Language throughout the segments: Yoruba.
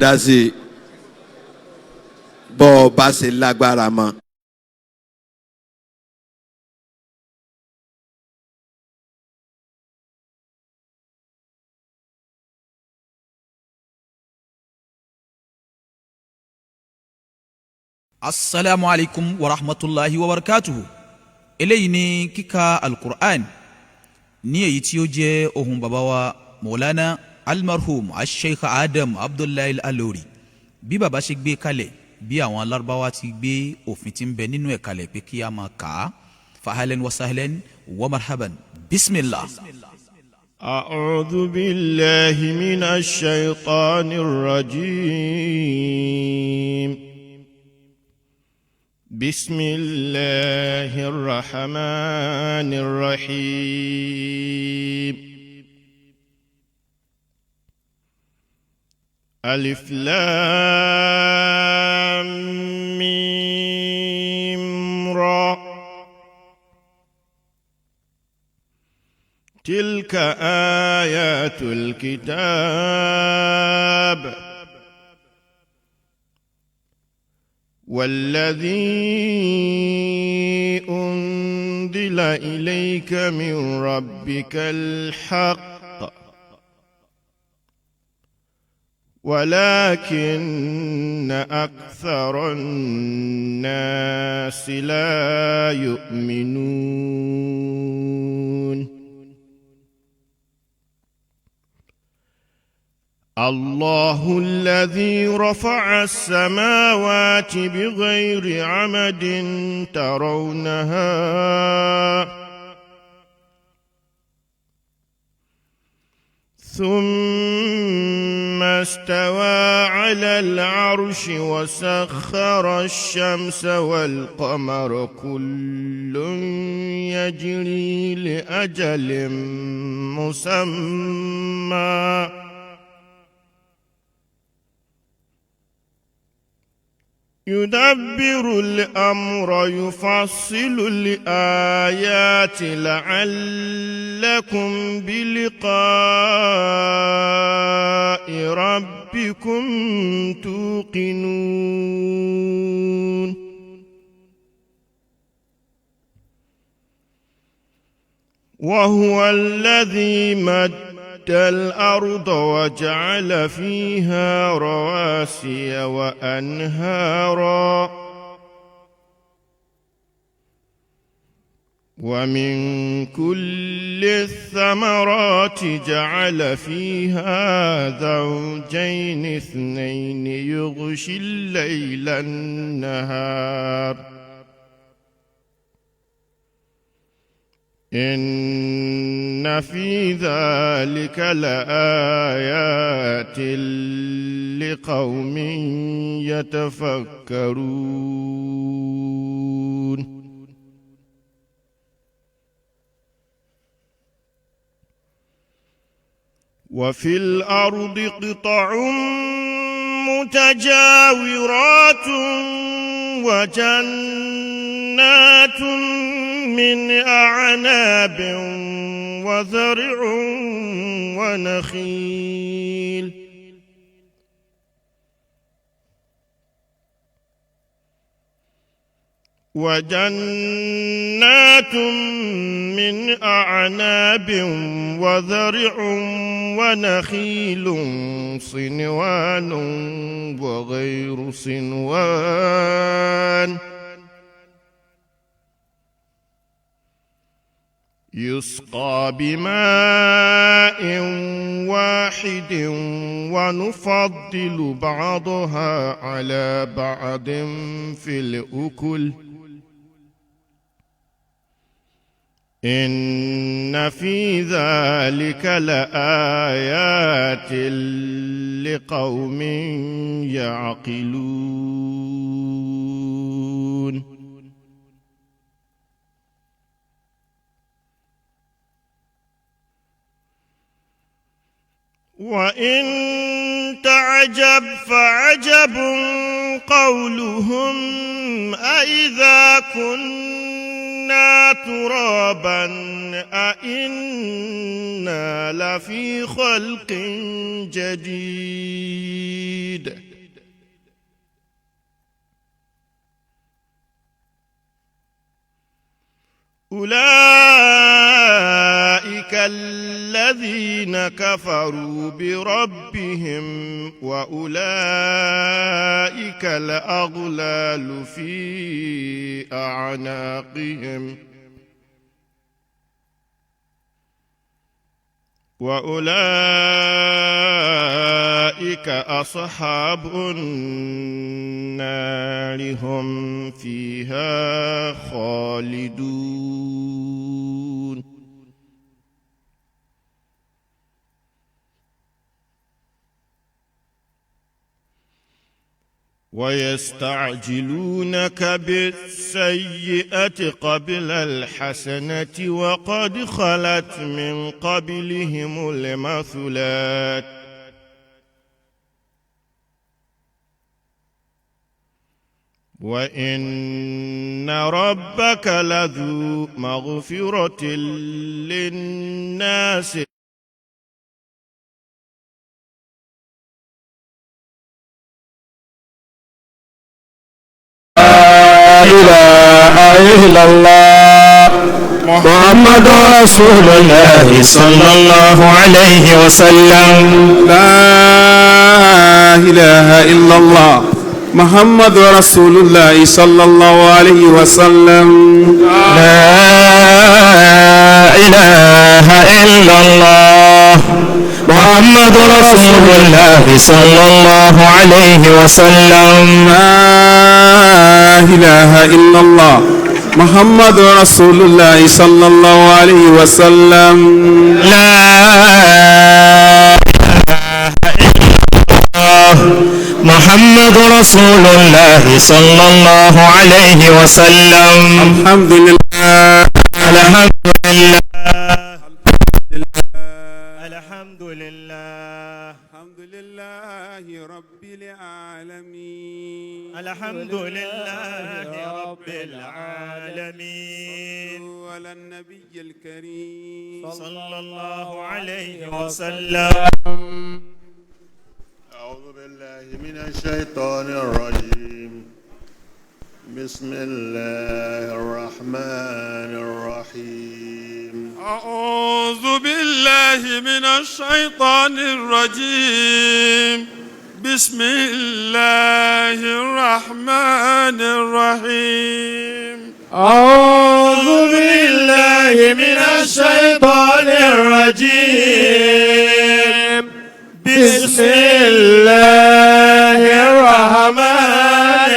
dá sí bọ́ ọ bá ṣe lágbára mọ́. Assalamu alaikum wa rahmatulahi wa barakatuhu. Eléyìí ni kíka al-Qur'an ní èyí tí ó jẹ́ ohun bàbá wa Maulana almarhum Sheikh Adam Abdullahi alory. Bí bàbá ṣe gbé kalẹ̀ bí àwọn alárúbáwá ti gbé òfin tí ń bẹ nínú ẹ̀ kalẹ̀ pé kí a máa kà á. Fahlan wa sahlan wa marhaban. Bismillah. أعوذ بالله من الشيطان الرجيم. بسم الله الرحمن الرحيم. ألف لام ميم را. تلك آيات الكتاب والذي أنزل إليك من ربك الحق ولكن أكثر الناس لا يؤمنون. الله الذي رفع السماوات بغير عمد ترونها ثم استوى على العرش وسخر الشمس والقمر كل يجري لأجل مسمى يدبر الأمر يفصل الآيات لعلكم بلقاء ربكم توقنون. وهو الذي مد الأرض وجعل فيها رواسي وأنهارا ومن كل الثمرات جعل فيها زوجين اثنين يغشي الليل النهار إن في ذلك لآيات لقوم يتفكرون. وفي الأرض قطع متجاورات وجنات من أعناب وزرع ونخيل صنوان وغير صنوان يسقى بماء واحد ونفضل بعضها على بعض في الأكل إن في ذلك لآيات لقوم يعقلون. وإن تعجب فعجب قولهم أإذا كنا كنا ترابا أئنا لفي خلق جديد أولئك الذين كفروا بربهم وأولئك الأغلال في أعناقهم وأولئك أصحاب النار هم فيها خالدون ويستعجلونك بالسيئة قبل الحسنة وقد خلت من قبلهم المثلات وإن ربك لذو مغفرة للناس لا إله إلا الله محمد رسول الله صلى الله عليه وسلم. لا إله إلا الله محمد رسول الله صلى الله عليه وسلم. لا إله إلا الله محمد رسول الله صلى الله عليه وسلم. لا إله إلا الله محمد رسول الله صلى الله عليه وسلم. لا محمد رسول الله صلى الله عليه وسلم. الحمد لله الحمد لله الحمد لله الحمد لله رب العالمين. الحمد لله رب العالمين. على النبي الكريم صلى الله عليه وسلم. أعوذ بالله من الشيطان الرجيم. بسم الله الرحمن الرحيم. أعوذ بالله من الشيطان الرجيم. بسم الله الرحمن الرحيم. أعوذ بالله من الشيطان الرجيم. بسم الله الرحمن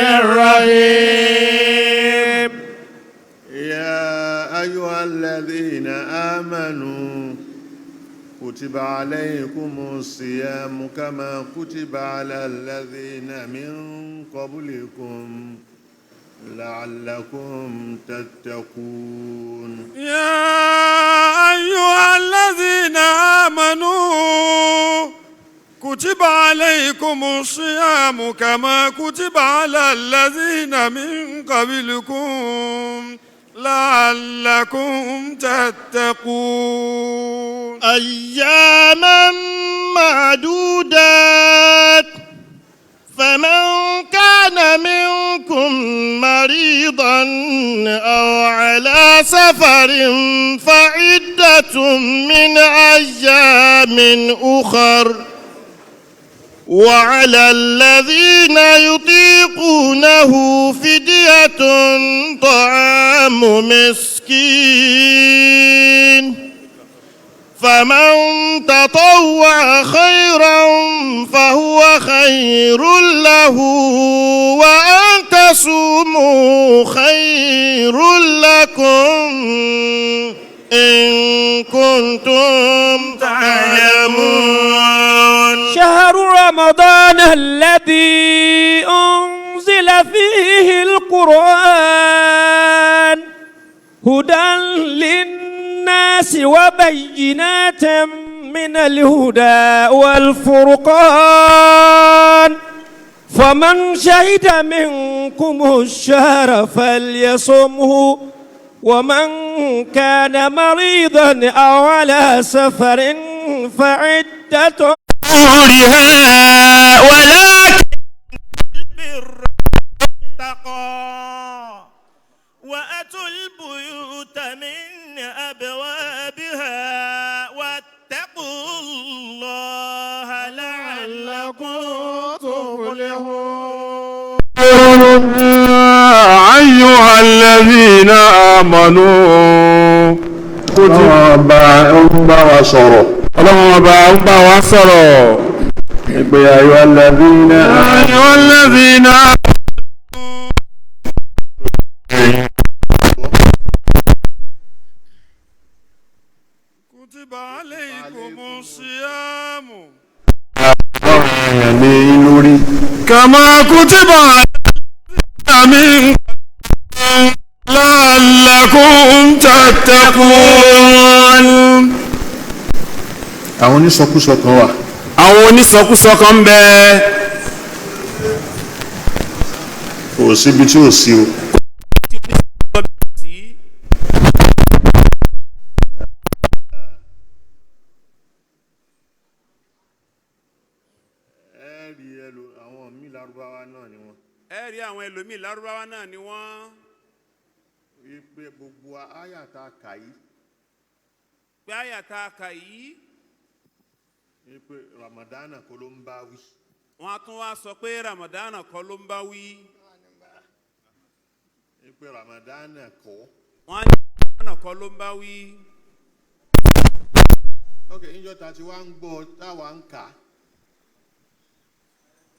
الرحيم. يا أيها الذين آمنوا كتب عليكم الصيام كما كتب على الذين من قبلكم لعلكم تتقون. يا أيها الذين آمنوا كتب عليكم الصيام كما كتب على الذين من قبلكم لعلكم تتقون. أياما معدودات فمن كان منكم مريضا أو على سفر فعدة من أيام أخر وعلى الذين يطيقونه فدية طعام مسكين فمن تطوع خيرا فهو خير له وأن تصوموا خير لكم إن كنتم تعلمون. شهر رمضان الذي أنزل فيه القرآن هدى للناس وبينات من الهدى والفرقان فمن شهد منكم الشهر فليصمه ومن كان مريضا أو على سفر فعدة ظهورها ولكن البر التقى وأتوا البيوت من أبوابها واتقوا الله لعلكم تفلحون. أيها الذين آمنوا ọlọ́run ọba ń bá wa sọ̀rọ̀. ọlọ́run ọba ń bá wa sọ̀rọ̀. ìpè ayọ̀ alladhina أيها الذين كتب عليكم الصيام ọlọ́run èèyàn lé yín lórí. كما كتب على الذين من لعلكم تتقون. àwọn onísọkúsọ kan wà. àwọn onísọkúsọ kan ń bẹ. kò síbi tí ò sí o. ẹ rí àwọn ẹlòmíì lárúbáwá náà ni wọ́n. wípé gbogbo àyàtà kà yìí. pé àyàtà kà yìí. wípé ramadana kọ́ ló ń bá wí. wọ́n á tún wá sọ pé ramadana kọ́ ló ń bá wí. wípé ramadana kọ́. wọ́n á ní ramadana kọ́ ló ń bá wí. ok níjọ́ ta ti wá ń gbọ́ táwa ń kà á.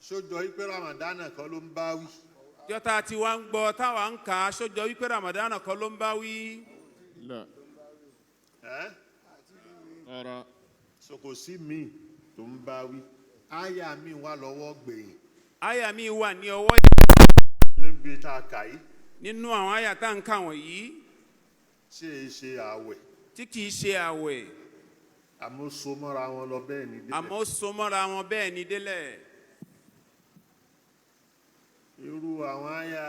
sójọ wípé ramadana kọ́ ló ń bá wí. jọta tí wá ń gbọ́ táwa ń kà á sójọ wípé ramadana kọ́ ló ń bá wí. so kò sí míì tó ń bá wí. àyà mi wà lọ́wọ́ gbẹ̀yìn. àyà mi wà ní ọwọ́ níbi tá a kà yìí. nínú àwọn àyà tá à ń kà wọ̀nyí. ṣé é ṣe àwẹ̀. tí kìí ṣe àwẹ̀. àmọ́ so mọ́ra wọn lọ bẹ́ẹ̀ ni délẹ̀. àmọ́ so mọ́ra wọn bẹ́ẹ̀ ni délẹ̀. irú àwọn àyà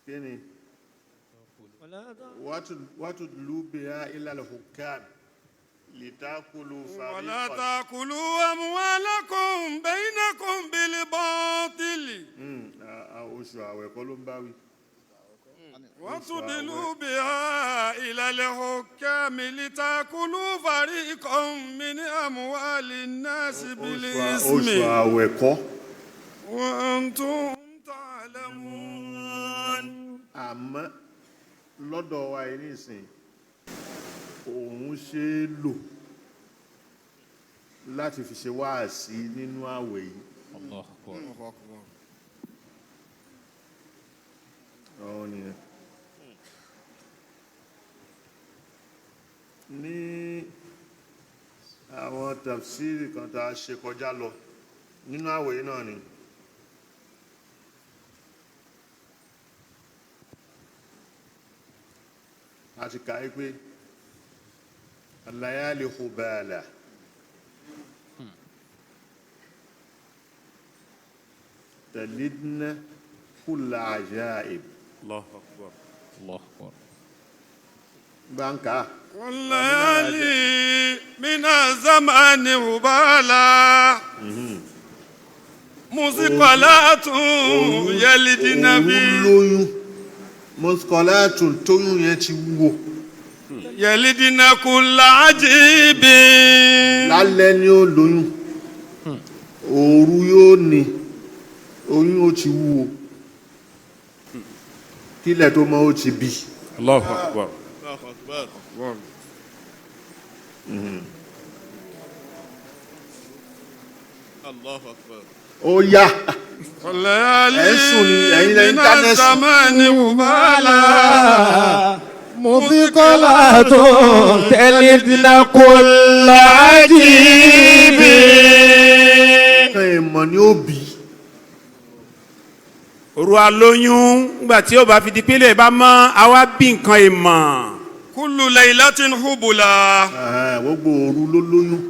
kíni wàtúndùlù bìhá ilal hukam litakulu fariqan. ولا تأكلوا أموالكم بينكم بالباطل. oṣù àwẹ̀ kọ́ ló ń bá wí. وتدلوا بها إلى الحكام لتأكلوا فريقا من أموال الناس بالإثم. oṣù àwẹ̀ kọ́. وأنتم تعلمون. àmọ́ lọ́dọ̀ wa yìí nísìn òun ṣe é lò láti fi ṣe wáàsí nínú àwẹ̀ yìí. Allahu Akbar. ọ̀hún nìyẹn. ní àwọn tafsiri kan tá a ṣe kọjá lọ nínú àwẹ̀ yìí náà ni a ti kà í pé al-layali khubala talidna kulla ajaib. Allahu Akbar. Allahu Akbar. Banka. والليالي من الزمان هبالا مثقلات يلدن في lóyún mọ́síkọ́látù tóyún yẹn ti wúwo. يلدن كل عجيب. lálẹ́ ni ó lóyún òru yóò ní oyún ó ti wúwo kílẹ̀ tó mọ́ ó ti bí. Allahu Akbar. Allahu Akbar. ó yá والليالي ẹ̀sùn ni ẹ̀yin lẹ́yìn من tánẹ́sì. الزمان هبالا مثقلات تلدن كل عجيب. kan ìmọ̀ ni ó bí. òru alóyún nígbà tí ó bá fi di pélé bá mọ́ àwa bí nǹkan ìmọ̀. كل ليلة هبلا gbogbo òru ló lóyún.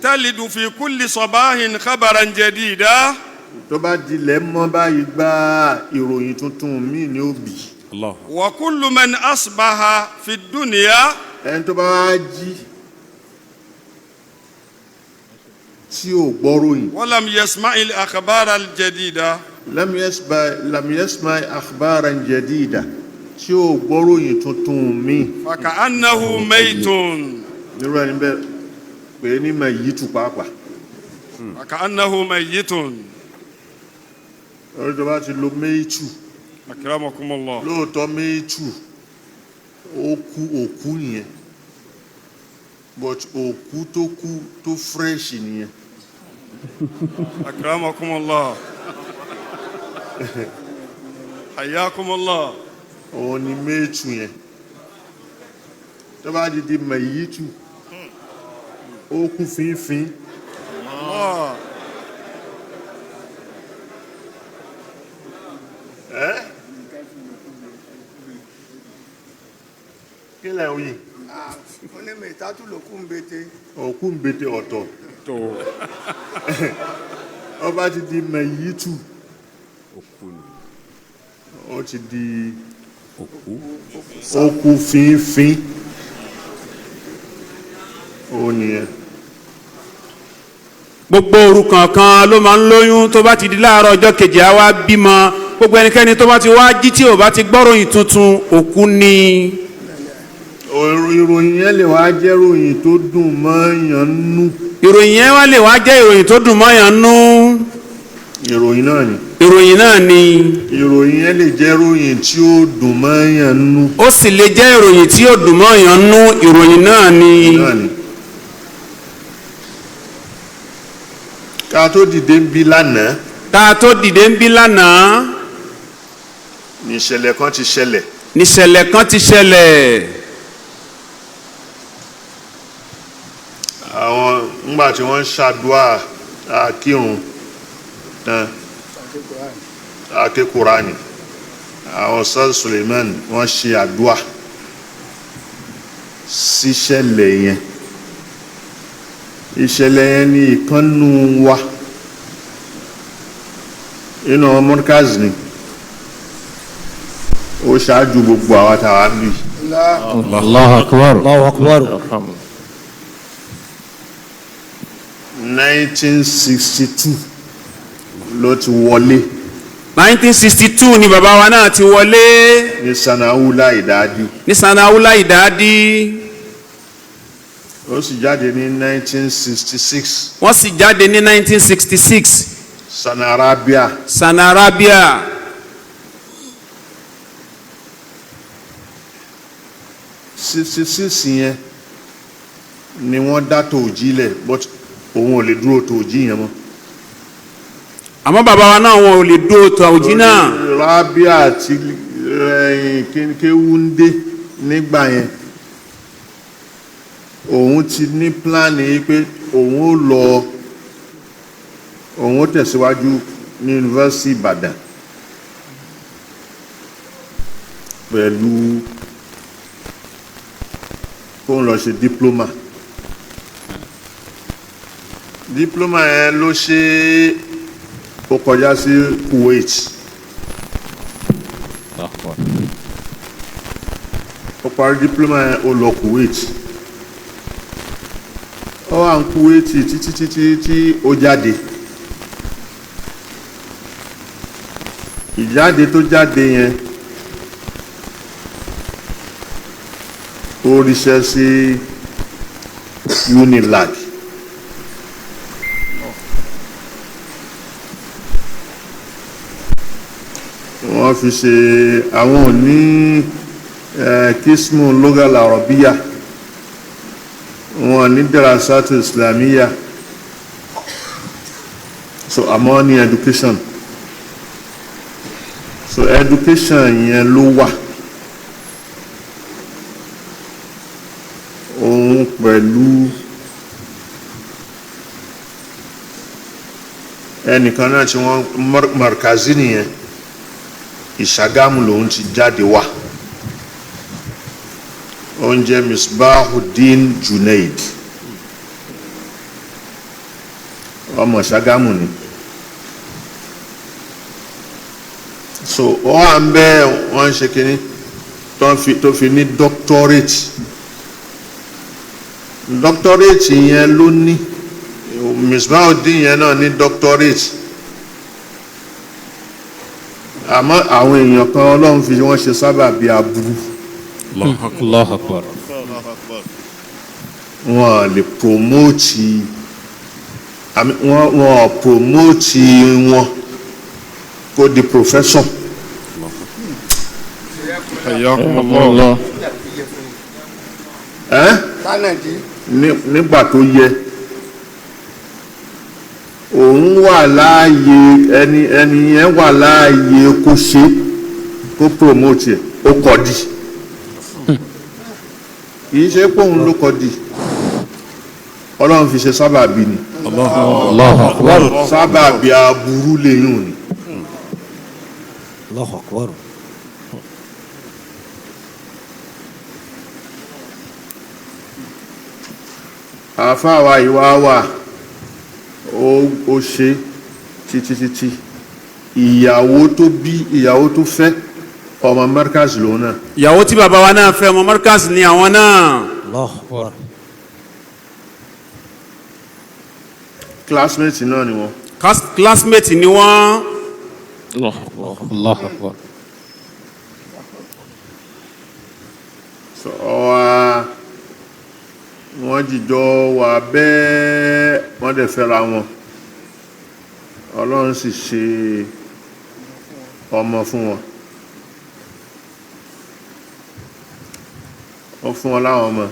تلد في كل صباح خبرا جديدا. tó bá dilẹ̀ mọ́ báyìí gba ìròyìn tuntun míì ní òbí. wa kullu man asbaha fi dunya ẹni tó bá wá jí tí ò gbọ́ròyìn. wa lam yasma'i al-akhbar al-jadida lam yasma' akhbaran jadida tí ò gbọ́ròyìn tuntun míì. fa ka'annahu maytun nírú ẹni bẹ́ẹ̀ pé ní mà yí tù pàápàá. fa ka'annahu maytun. lórí tó bá ti lo méjì akramakumullah. lóòótọ́ méjì òkú nìyẹn but òkú tó kú tó fresh nìyẹn. akramakumullah. hayyakumullah. òun ni méjì yẹn tó bá di mẹ̀yìtù ó kú fínfín. kí lẹ̀ ń yìí. mo ní mẹ́tàtù ló kú ń bete. òkú ń bete ọ̀tọ̀ ọba ti di mẹ̀yìtù ó ti di òkú fínfín ó nìyẹn. gbogbo òru kankan ló máa ń lóyún tó bá ti di láàárọ̀ ọjọ́ kejì á wá bímọ. gbogbo ẹnikẹ́ni tó bá ti wá jí tí ò bá ti gbọ́ròyìn tuntun òkú ni. ìròyìn yẹn lè wá jẹ́ ìròyìn tó dùn mọ́yàn nú. ìròyìn yẹn wá lè wá jẹ́ ìròyìn tó dùn mọ́yàn nú. ìròyìn náà ni. ìròyìn náà ni. ìròyìn yẹn lè jẹ́ ìròyìn tí ó dùn mọ́yàn nú. ó sì lè jẹ́ ìròyìn tí ó dùn mọ́yàn nú. ìròyìn náà ni. ká tó dìde ń bí lánàá. ká tó dìde ń bí lánàá. níṣẹ̀lẹ̀ kan ti ṣẹlẹ̀. níṣẹ̀lẹ̀ kan ti ṣẹlẹ̀. àwọn ńgbà tí wọ́n ń ṣàdúà àkírun tán akékùránì àwọn sọ́ọ̀sì Suleiman wọ́n ṣe àdúà síṣẹ̀lẹ̀ yẹn. ìṣẹ̀lẹ̀ yẹn ni ìkànnù wa inú Markaz ni ó ṣáájú gbogbo àwọn tàwa ń bì. Allahu akbar. Allahu akbar. 1962 ló ti wọlé. 1962 ni bàbá wa náà ti wọlé. ní sanawula ìdádi. ní sanawula ìdádi. ó sì jáde ní 1966. wọ́n sì jáde ní 1966. sanarabia. sanarabia. sísí yẹn ni wọ́n dá tòòjí lẹ̀ but òun ò lè dúró tòòjí yẹn mọ́. àmọ́ bàbá wa náà wọn ò lè dúró tòòjí náà. rabia àti kéwúndé nígbà yẹn òun ti ní pílánì pé òun ó lọ òun ó tẹ̀síwájú ní yunifásitì Ìbàdàn pẹ̀lú kóun lọ ṣe dípúlọ́mà. dípúlọ́mà yẹn ló ṣe ó kọjá sí Kuwait. ó parí dípúlọ́mà yẹn ó lọ Kuwait. ó wà ní Kuwait títí tí ó jáde. ìjáde tó jáde yẹn ó ríṣẹ́ sí Unilag. wọ́n fi ṣe àwọn òní kismu logal arabiya wọn ní darasatu islamiyya so àmọ́ ní education so education yẹn ló wà. òun pẹ̀lú ẹnìkan náà tí wọ́n Markazi nìyẹn Ìṣàgámù lòun ti jáde wá. oúnjẹ Misbahuddin Junaid ọmọ Ṣàgámù ni so ó wà ń bẹ́ wọ́n ń ṣe kínní tó fi ní doctorate yẹn ló ní Misbah-ud-Din yẹn náà ní doctorate àmọ́ àwọn èèyàn kan Ọlọ́run fi wọ́n ṣe sábàbí aburú. Allahu Akbar. Wọ́n lè promote wọ́n promote wọn kó di professor. Allah. Nígbà tó yẹ òun wà láàyè ẹni yẹn wà láàyè kó ṣe kó promote ẹ̀ ó kọ́ di kìí ṣe pé òun ló kọ́ di Ọlọ́run fi ṣe sábàbí ni Allahu Akbar. sábàbí aburú lèyìn ni. Allahu Akbar. àfáàwá ìwà wà ó ṣe títí ìyàwó tó fẹ́ ọmọ Markaz lòun náà. ìyàwó tí bàbá wa náà fẹ́ ọmọ Markaz ni àwọn náà. Allahu Akbar. classmate náà ni wọ́n. classmate ni wọ́n. Allahu Akbar. so wọ́n jìjọ wà bẹ́ẹ̀ wọ́n dẹ̀ fẹ́ra wọn Ọlọ́run sì ṣe ọmọ fún wọn. ó fún wọn láwọn ọmọ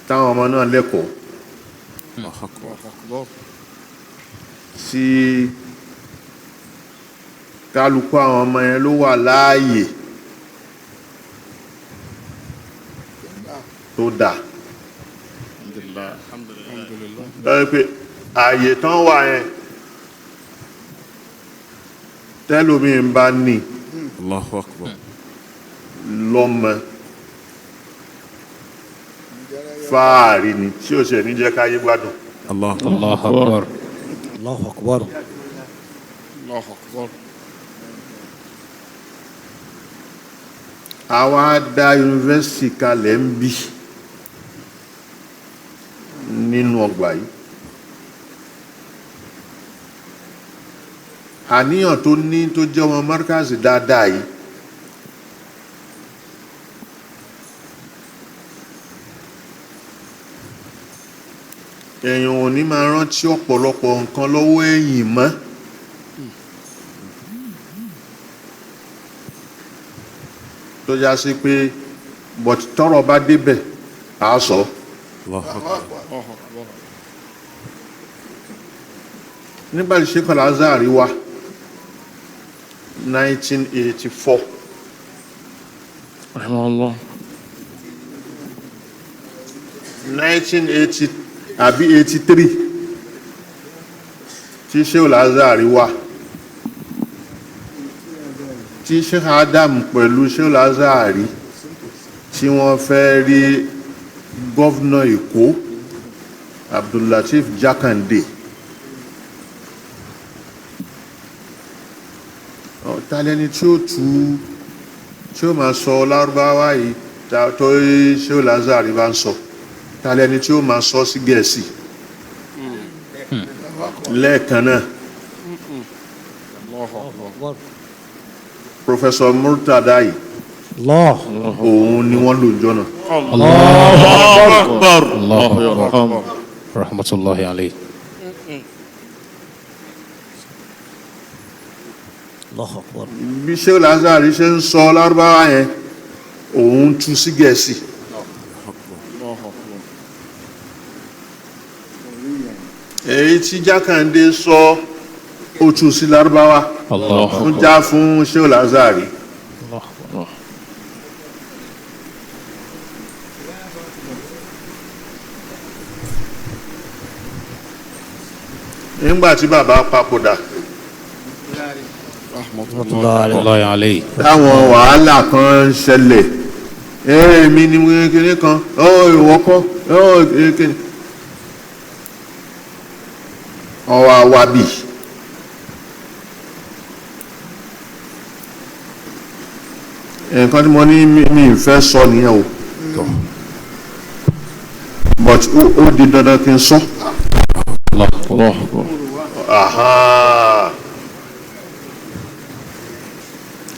táwọn ọmọ náà lẹ́kọ̀ọ́ tí kálukú àwọn ọmọ yẹn ló wà láàyè tó dáa lọ́wọ́ pé ààyè tán wà yẹn tẹ́lómi ń bá ní Allahu Akbar. lọ́mọ fáàrí ni tí ó ṣe ní jẹ́ káyé gbádùn. Allahu Akbar. Allahu Akbar. àwa dá yunifásitì kalẹ̀ ń bí nínú ọgbà yìí. àníyàn tó ní tó jẹ́ ọmọ Markaz dáadáa yìí èèyàn ò ní máa rántí ọ̀pọ̀lọpọ̀ nǹkan lọ́wọ́ ẹ̀yìn mọ́. tó já sí pé bọ̀t tọ́rọ̀ bá débẹ̀ á sọ. nígbà tí Sheikh Al-Azhari wá 1984 1980 àbí 83 tí Sheikh Al-Azhari wá tí Sheikh Adam pẹ̀lú Sheikh Al-Azhari tí wọ́n fẹ́ rí gọ́vnà Èkó Abdullatif Jakande tàlẹ́ni tí ó máa sọ Lárúbáwá yìí tó Sheikh Al-Azhari bá ń sọ tàlẹ́ni tí ó máa sọ sí Gẹ̀ẹ́sì lẹ́ẹ̀kan náà. Professor Murtada yìí òun ni wọ́n lò jọ́nà. Allahu Akbar. Allahu Akbar. Rahmatullahi alayhi. Allahu Akbar. bí Sheikh Al-Azhari ṣe ń sọ Lárúbáwá yẹn òun tú sí Gẹ̀ẹ́sì. èyí tí Jákàndé sọ ó tú sí Lárúbáwá ń já fún Sheikh Al-Azhari. nígbà tí bàbá papòdà Rahmatullahi alayhi. táwọn wàhálà kan ṣẹlẹ̀ èmi ni kékeré kan ìwọ́kọ́ kékeré ọwọ́ awábì nǹkan tí mo ní mi ń fẹ́ sọ nìyẹn o but ó di dandan kí n sọ.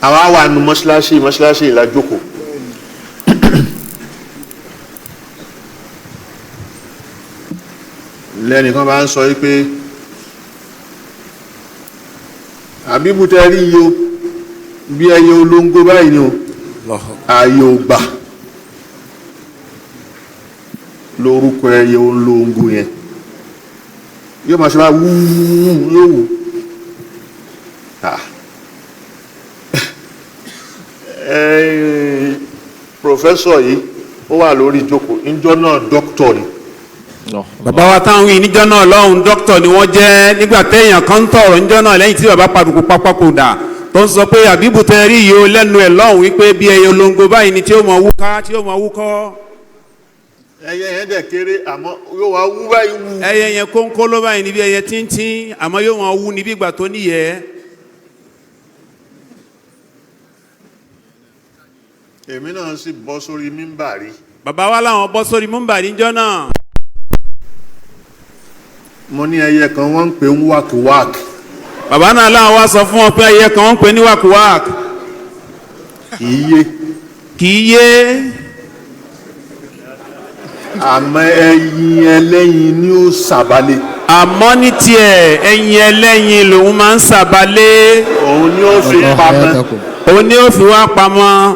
àwa wà nù mọ́ṣáláṣí ìlàjókòó lẹ́nìkan bá ń sọ wípé àbíbù tẹ́ rí iye bí ẹyẹ olóńgó báyìí ni o ààyè ò gbà lórúkọ ẹyẹ olóńgó yẹn yóò máa ṣe máa wúwú lówù pòfẹ́sọ̀ yìí ó wà lórí ìjókòó níjọ́ náà dókítọ̀ ni. bàbá wa táwọn yìí níjọ́ náà lọ́hùn dókítọ̀ ni wọ́n jẹ́ nígbà téèyàn kan ń tọ̀rọ̀ níjọ́ náà lẹ́yìn tí bàbá padùkú pápákọ̀dà tó ń sọ pé àbíbù tẹ rí yìí ó lẹ́nu ẹ̀ lọ́hùn wípé bí ẹyẹ olóńgó báyìí ni tí ó mọ̀ wúká tí ó mọ̀ wúkọ́. ẹyẹ yẹn dẹ̀ kéré àmọ́ yóò wá wú báyìí wú. ẹyẹ yẹn kónkó ló báyìí níbi ẹyẹ tíntín àmọ́ yóò mọ̀ wú níbi ìgbà tó níyẹ́. èmi náà sì bọ́ sórí mímbàrí. bàbá wa làwọn bọ́ sórí mímbàrí níjọ́ náà. mo ní ẹyẹ kan wọ́n ń pè ń wákìwákì. bàbá náà láwọn wá sọ fún wọn pé ẹyẹ kan wọ́n ń pè ní wákìwákì. kì í yé. kì í yé. àmọ́ ẹyin ẹlẹ́yin ni ó sàbálẹ̀. àmọ́ ní tiẹ̀ ẹyin ẹlẹ́yin lòun máa ń sàbálẹ̀. òun ni ó fi pamọ́. òun ni ó fi wá pamọ́.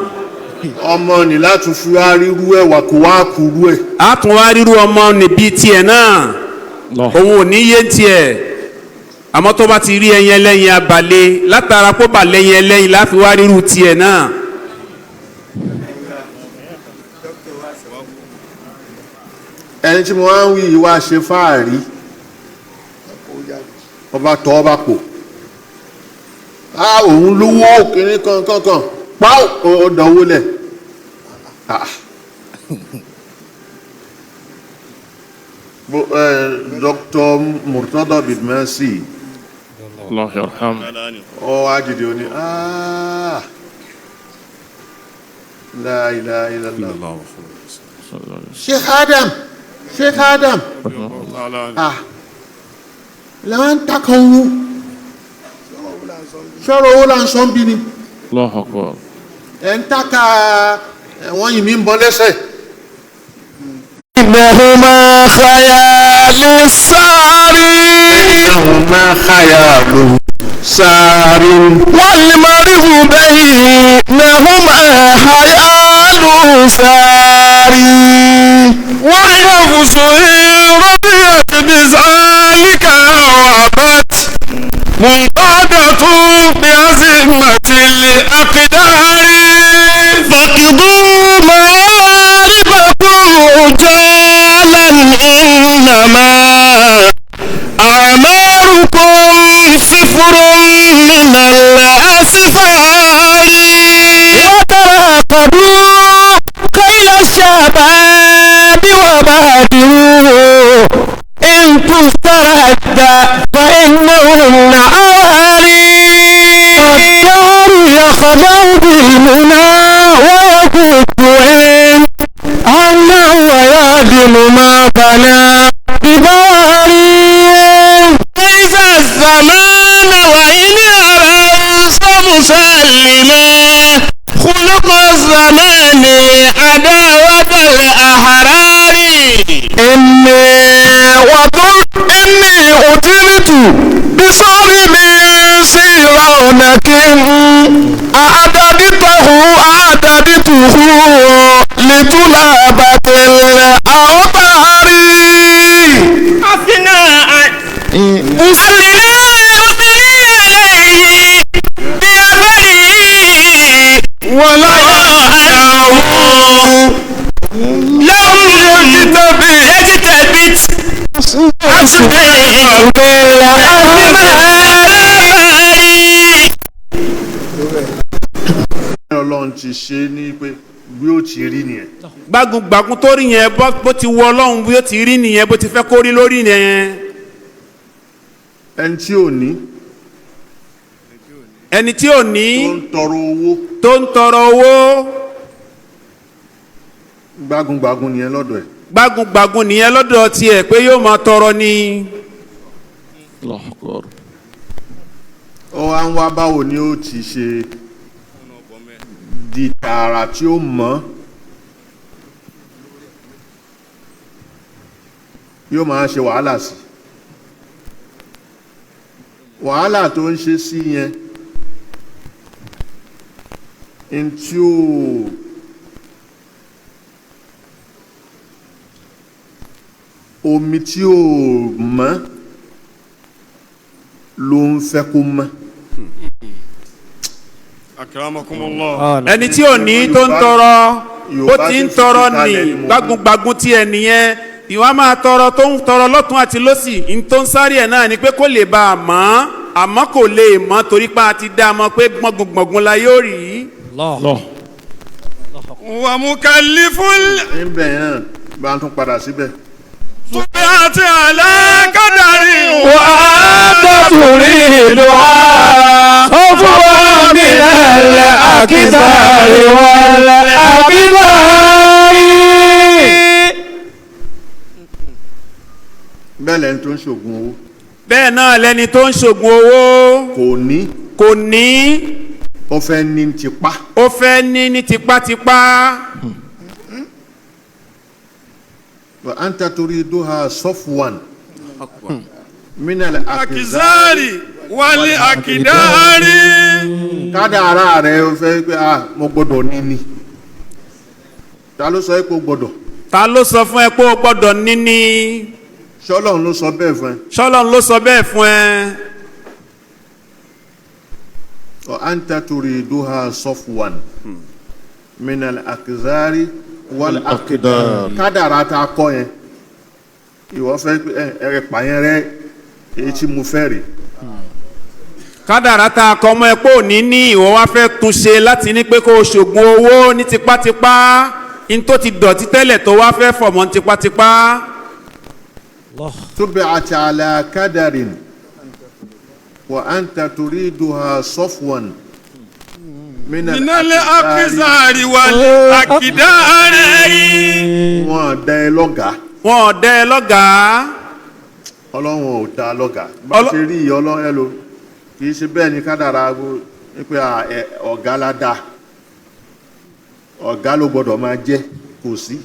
ọmọ ní láti fi wá ríru ẹ̀ wákìwákì rú ẹ̀. a tún wá ríru ọmọ níbi tiẹ̀ náà òun ò ní yé tiẹ̀ àmọ́ tó bá ti rí ẹyin ẹlẹ́yin abalẹ̀ látara kó bà lẹ́yin ẹlẹ́yin láfi wá ríru tiẹ̀ náà. ẹni tí mo wá ń wí yìí wá ṣe fáàrí ọba tọ́ ọba pò òun lówó kìíní kankan pa ó dánwó lẹ̀ Dr. Murtada Bidmasi ọ àjèjì òní la ilaha illallah Sheikh Adam lẹ́wọ́n ń takọ̀ wú ṣọ́rọ̀ owó là ń sọ ń bí ni ẹ̀ ń taka wọ́n yìí mi ń bọ́ lẹ́sẹ̀. إنهما خيال سار والمرء بينهما خيال سار والنفس رضيت بذلك وابت منقادة بعزمة الأقدار فقدوا معارفكم جالا إنما أعماركم صفر من الأسفار وتراقبوا خيل الشباب وبادروا إن تسترد فإنهن عواري والدار يخضع بالمنى ويكف عنا ويهدم ما بنى بباري إذا الزمان وإن أرست مسلما خلق الزمان عداوة الأحرار إني أترت بصور من سيرانك أعددته لطلابة الأوطار أثناء أصلي عليه بأثره ولا لم يجتبت Ọlọ́run ti ṣe ní pé bí ó ti rí nìyẹn. gbágun tó rí yẹn bó ti wọ Ọlọ́run bí ó ti rí nìyẹn bó ti fẹ́ kó rí lórí yẹn. ẹni tí ò ní ẹni tí ò ní tó ń tọrọ owó gbágungbágun nìyẹn lọ́dọ̀ ẹ̀. gbágungbágun nìyẹn lọ́dọ̀ tiẹ̀ pé yóò máa tọrọ ni. ó wá ń wá báwo ni ó ti ṣe di tààrà tí ó mọ́ yóò máa ṣe wàhálà sí wàhálà tó ń ṣe sí yẹn in tí ó omi tí ó mọ́ ló ń fẹ́ kó mọ́. Akramakumullah. ẹni tí ò ní tó ń tọrọ ó ti ń tọrọ ní gbágungbágun tí ẹ nìyẹn ìwà máa tọrọ tó ń tọrọ lọ́tún àti lọ́sì ní tó ń sáré ẹ̀ náà ni pé kó lè bá a mọ̀ àmọ́ kò lè mọ̀ torí pa ti dá a mọ̀ pé gbọ̀ngbọ̀ngbọ̀ngbọ̀n la yóò rí. Wa mukalliful. níbẹ̀ yẹn bá a tún padà síbẹ̀. Tubi'ati ala qadari. Wa turidu khawfan min al-akthari wal akbari. bẹ́ẹ̀ lẹ́ni tó ń ṣògùn owó. bẹ́ẹ̀ náà lẹ́ni tó ń ṣògùn owó kò ní ó fẹ́ ní tipá. ó fẹ́ ní tipátipá. wa anta turiduha safwan min Akizari wali akidari. kádàrá rẹ̀ ó fẹ́ pé mo gbọ́dọ̀ ní ni ta ló sọ pé o gbọ́dọ̀. ta ló sọ fún ẹ pé o gbọ́dọ̀ ní ni. ṣọlọ́run ló sọ bẹ́ẹ̀ fún ẹ. ṣọlọ́run ló sọ bẹ́ẹ̀ fún ẹ. wa anta turiduha safwan min al-akzari wal aqdar. kádàrá ta kọ́ yẹn ìwọ fẹ́ ẹ̀rẹ̀ pààyàn rẹ èyí tí mo fẹ́ rè. kádàrá ta kọ́ ọmọ ẹ pé òní ní ìwọ wá fẹ́ tún ṣe láti ní pé kó o ṣògùn owó ní tipátipá ní tó ti dọ̀tí tẹ́lẹ̀ tó wá fẹ́ fọ̀mọ́ ní tipátipá. tubi'at ala kadarin wa anta turiduha safwan min al-akzari wal akidari. wọ́n dá ẹ lọ́gàá. ọlọ́run ò dá lọ́gàá. bá ṣe rí ọlọ́run ẹ lò kì í ṣe bẹ́ẹ̀ ni kádàrá pé ọ̀gá la dá ọ̀gá ló gbọ́dọ̀ máa jẹ́ kò sí.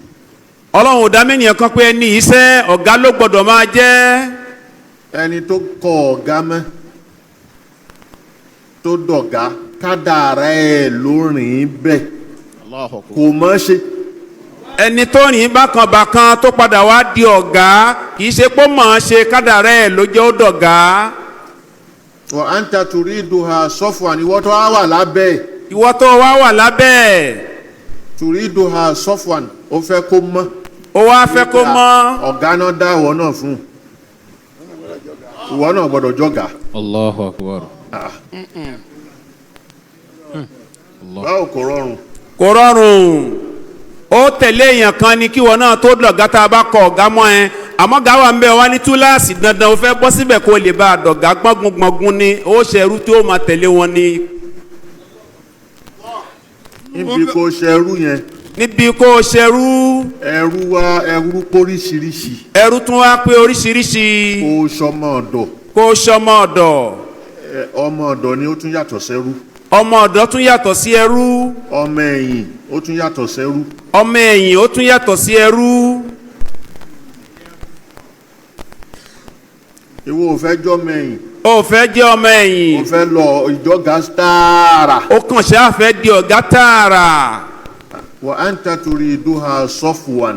ọlọ́run ò dá mẹ́nìyàn kan pé ẹni iṣẹ́ ọ̀gá ló gbọ́dọ̀ máa jẹ́. ẹni tó kọ ọ̀gá mọ́ tó dọ̀gá kádàrá ẹ̀ ló rìn bẹ́ẹ̀ kò mọ̀ ṣe. ẹni tó rìn bákanbàkan tó padà wá di ọ̀gá kì í ṣe pé mọ̀ ọ́n ṣe kádàrá ẹ̀ ló jẹ́ ó dọ̀gá. wa anta turiduha safwan ìwọ tó wà lábẹ́. turiduha safwan ó fẹ́ kó mọ́. ó wá fẹ́ kó mọ́. ọ̀gá náà dá ìwọ náà fún ìwọ náà gbọ́dọ̀ jọ̀gá. Allahu akbar. báwo kò rọrùn. kò rọrùn ó tẹ̀lé èèyàn kan ni kíwọ náà tó dọ̀gá tá a bá kọ ọ̀gá mọ́ ẹ àmọ́ gàwa ń bẹ wá ní túláàsì dandan ó fẹ́ bọ́ síbẹ̀ kó lè bá a dọ̀gá gbọ́ngbọ̀ngbọ̀ngbọ̀n ni ó ṣẹrú tí ó máa tẹ̀lé wọn ni. níbi kò ṣẹrú yẹn. níbi kò ṣẹrú. ẹrú póríṣiríṣi. ẹrú tún wá pé oríṣiríṣi. kò ṣọmọ ọ̀dọ̀. ọmọ ọ̀dọ̀ ni ó tún yàtọ̀ sẹ́rú. ọmọ ọ̀dọ̀ tún yàtọ̀ sí ẹrú. ọmọ ẹ̀yìn ó tún yàtọ̀ sẹ́rú. ọmọ ẹ̀yìn ó tún yàtọ̀ sí ẹrú. ìwọ ò fẹ́ jọ́ ọmọ ẹ̀yìn. ó fẹ́ jẹ́ ọmọ ẹ̀yìn. ó fẹ́ lọ ìjọga tààrà. ó kàn ṣáà fẹ́ di ọ̀gá tààrà. wa anta turiduha safwan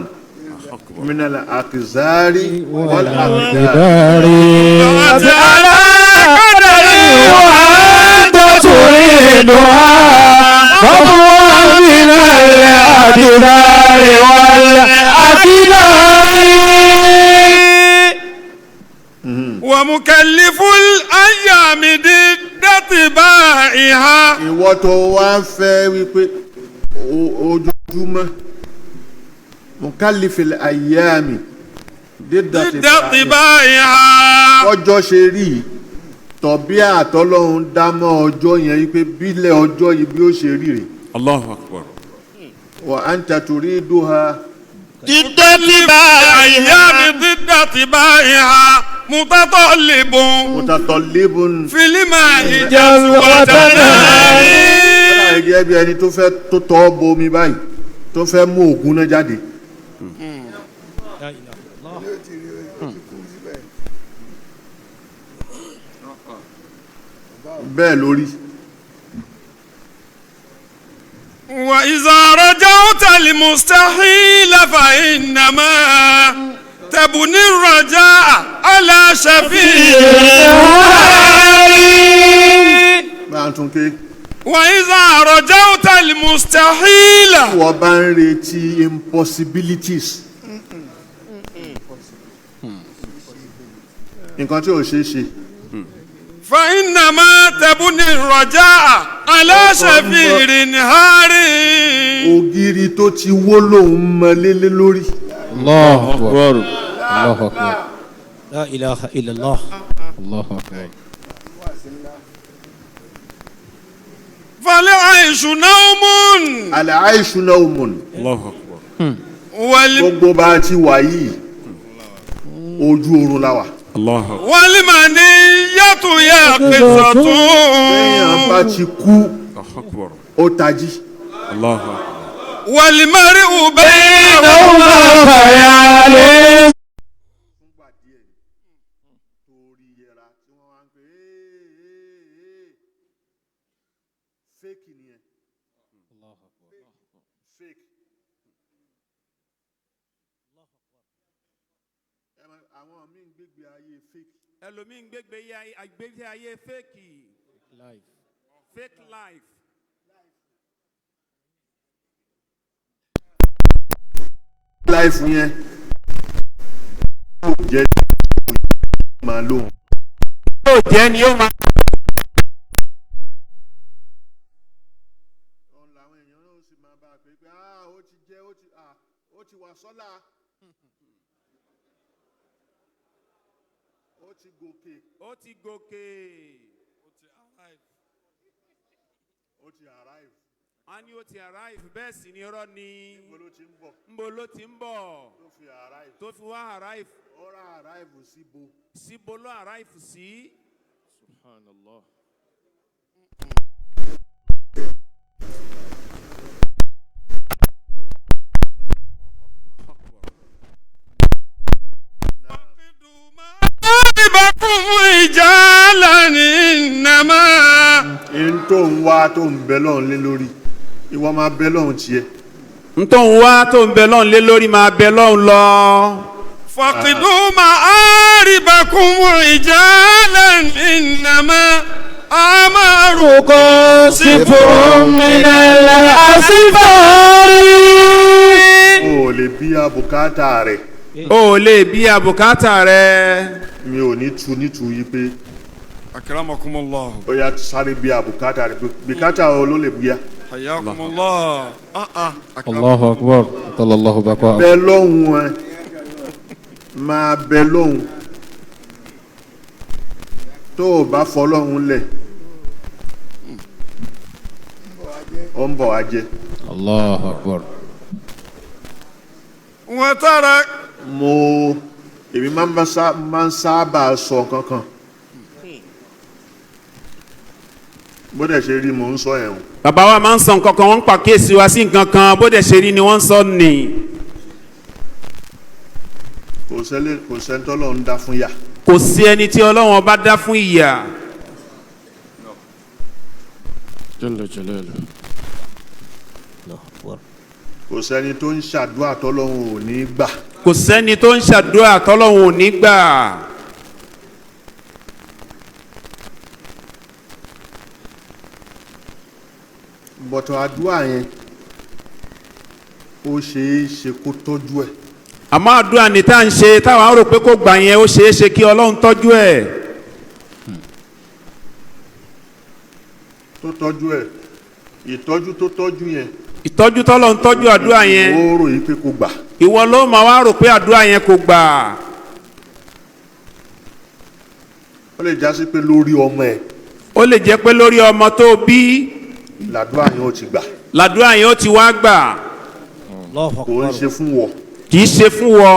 min al-akzari wal akdari. àti alákàdàrí wa anta turiduha safwan min al-akdari wal akdari. wa mukalliful ayyami diddatiba'iha. ìwọ tó wá fẹ́ wípé ojoojúmọ́ mukallifil ayyami diddatiba'iha. ọjọ́ ṣe rí tọ̀bí àtọ́lọ́hún dámọ́ ọjọ́ yẹn wípé bílẹ̀ ọjọ́ yìí bí ó ṣe rí rè. Allahu akbar. wa anta turiduha. أيام ضد اتباعها متطلب في الماء جذوة نار. gẹ́gẹ́ bí ẹni tó fẹ́ tó tọ́ bomi báyìí tó fẹ́ mú ògùn náà jáde. bẹ́ẹ̀ lórí. وإذا رجعت المستحيل فإنما تبني الرجاء على شفيع وإذا رجعت المستحيل wọ́n bá ń retí impossibilities nǹkan tí ò ṣeé ṣe. فإنما تبني الرجاء على شفير نهار. ògiri tó ti wó lòun mọ lélẹ̀ lórí. Allahu akbar. Allahu akbar. La ilaha illallah. Allahu akbar. فالعيش نوم. العيش نوم. Allahu akbar. gbogbo bá a ti wà yìí ojú oorun la wà. والمنية يقظة. béèyàn bá ti kú ó tají. والمرء بينهما خيال. ẹlòmíì ń gbégbé ayé fake life. Fake life. life yẹn yóò jẹ́ máa lóhùn. yóò jẹ́ ni yóò máa. òun làwọn èèyàn náà sì máa bá a pé ó ti jẹ́ ó ti wà sọ́lá. ó ti gòkè. ó ti gòkè. ó ti arrive. a ní ó ti arrive bẹ́ẹ̀ sì ni irọ́ ni. níbo ló ti ń bọ̀. níbo ló ti ń bọ̀. tó fi arrive. tó fi wá arrive. ó ra arrive síbo. síbo ló arrive sí. Subhanallah. n tó ń wá tó ń bẹ lọ́hùn lé lórí ìwọ máa bẹ lọ́hùn tiẹ̀. n tó ń wá tó ń bẹ lọ́hùn lé lórí máa bẹ lọ́hùn lọ. فقدوا معاربكم رجالا إنما أعماركم صفر من الأسفار. o lè bí abùkátà rẹ̀. o lè bí abùkátà rẹ̀. mi ò ní tu nítu yìí pé. akramakumullah. ó yá sáré bí abùkátà rẹ̀ bùkátà o ló lè bíyà. hayakumullah. Allahu akbar. Allahu akbar. bẹ lọ́hùn ẹ máa bẹ lọ́hùn tó o bá fọlọ́hùn lẹ̀ ó ń bọ̀ wá jẹ. Allahu akbar. wọ́n tara. èmi máa ń sábà sọ kankan bó dẹ̀ ṣe rí mò ń sọ yẹn o. bàbá wa máa ń sọ nǹkan kan wọ́n ń pàkíyèsí wa sí nǹkan kan bó dẹ̀ ṣe rí ni wọ́n ń sọ nì. kò sẹ́ni tọ́lọ́run dá fún yà. kò sí ẹni tí Ọlọ́run bá dá fún ìyà. Jalla jalaluhu. kò sẹ́ni tó ń ṣàdúrà tọ́lọ́run ò ní gbà. kò sẹ́ni tó ń ṣàdúrà tọ́lọ́run ò ní gbà. bọ̀tọ̀ àdúrà yẹn ó ṣeé ṣe kó tọ́jú ẹ̀. àmọ́ àdúrà ní tá à ń ṣe táwọn rò pé kò gbà yẹn ó ṣeé ṣe kí Ọlọ́run tọ́jú ẹ̀. tó tọ́jú ẹ̀ ìtọ́jú tó tọ́jú yẹn. ìtọ́jú tọ́lọ́run tọ́jú àdúrà yẹn. ó rò yí pé kò gbà. ìwọ ló máa wá rò pé àdúrà yẹn kò gbà. ó lè jásí pé lórí ọmọ ẹ̀ ó lè jẹ́ pé lórí ọmọ tó bí làdúrà yẹn ó ti gbà làdúrà yẹn ó ti wá gbà kò ń ṣe fún wọ kì í ṣe fún wọ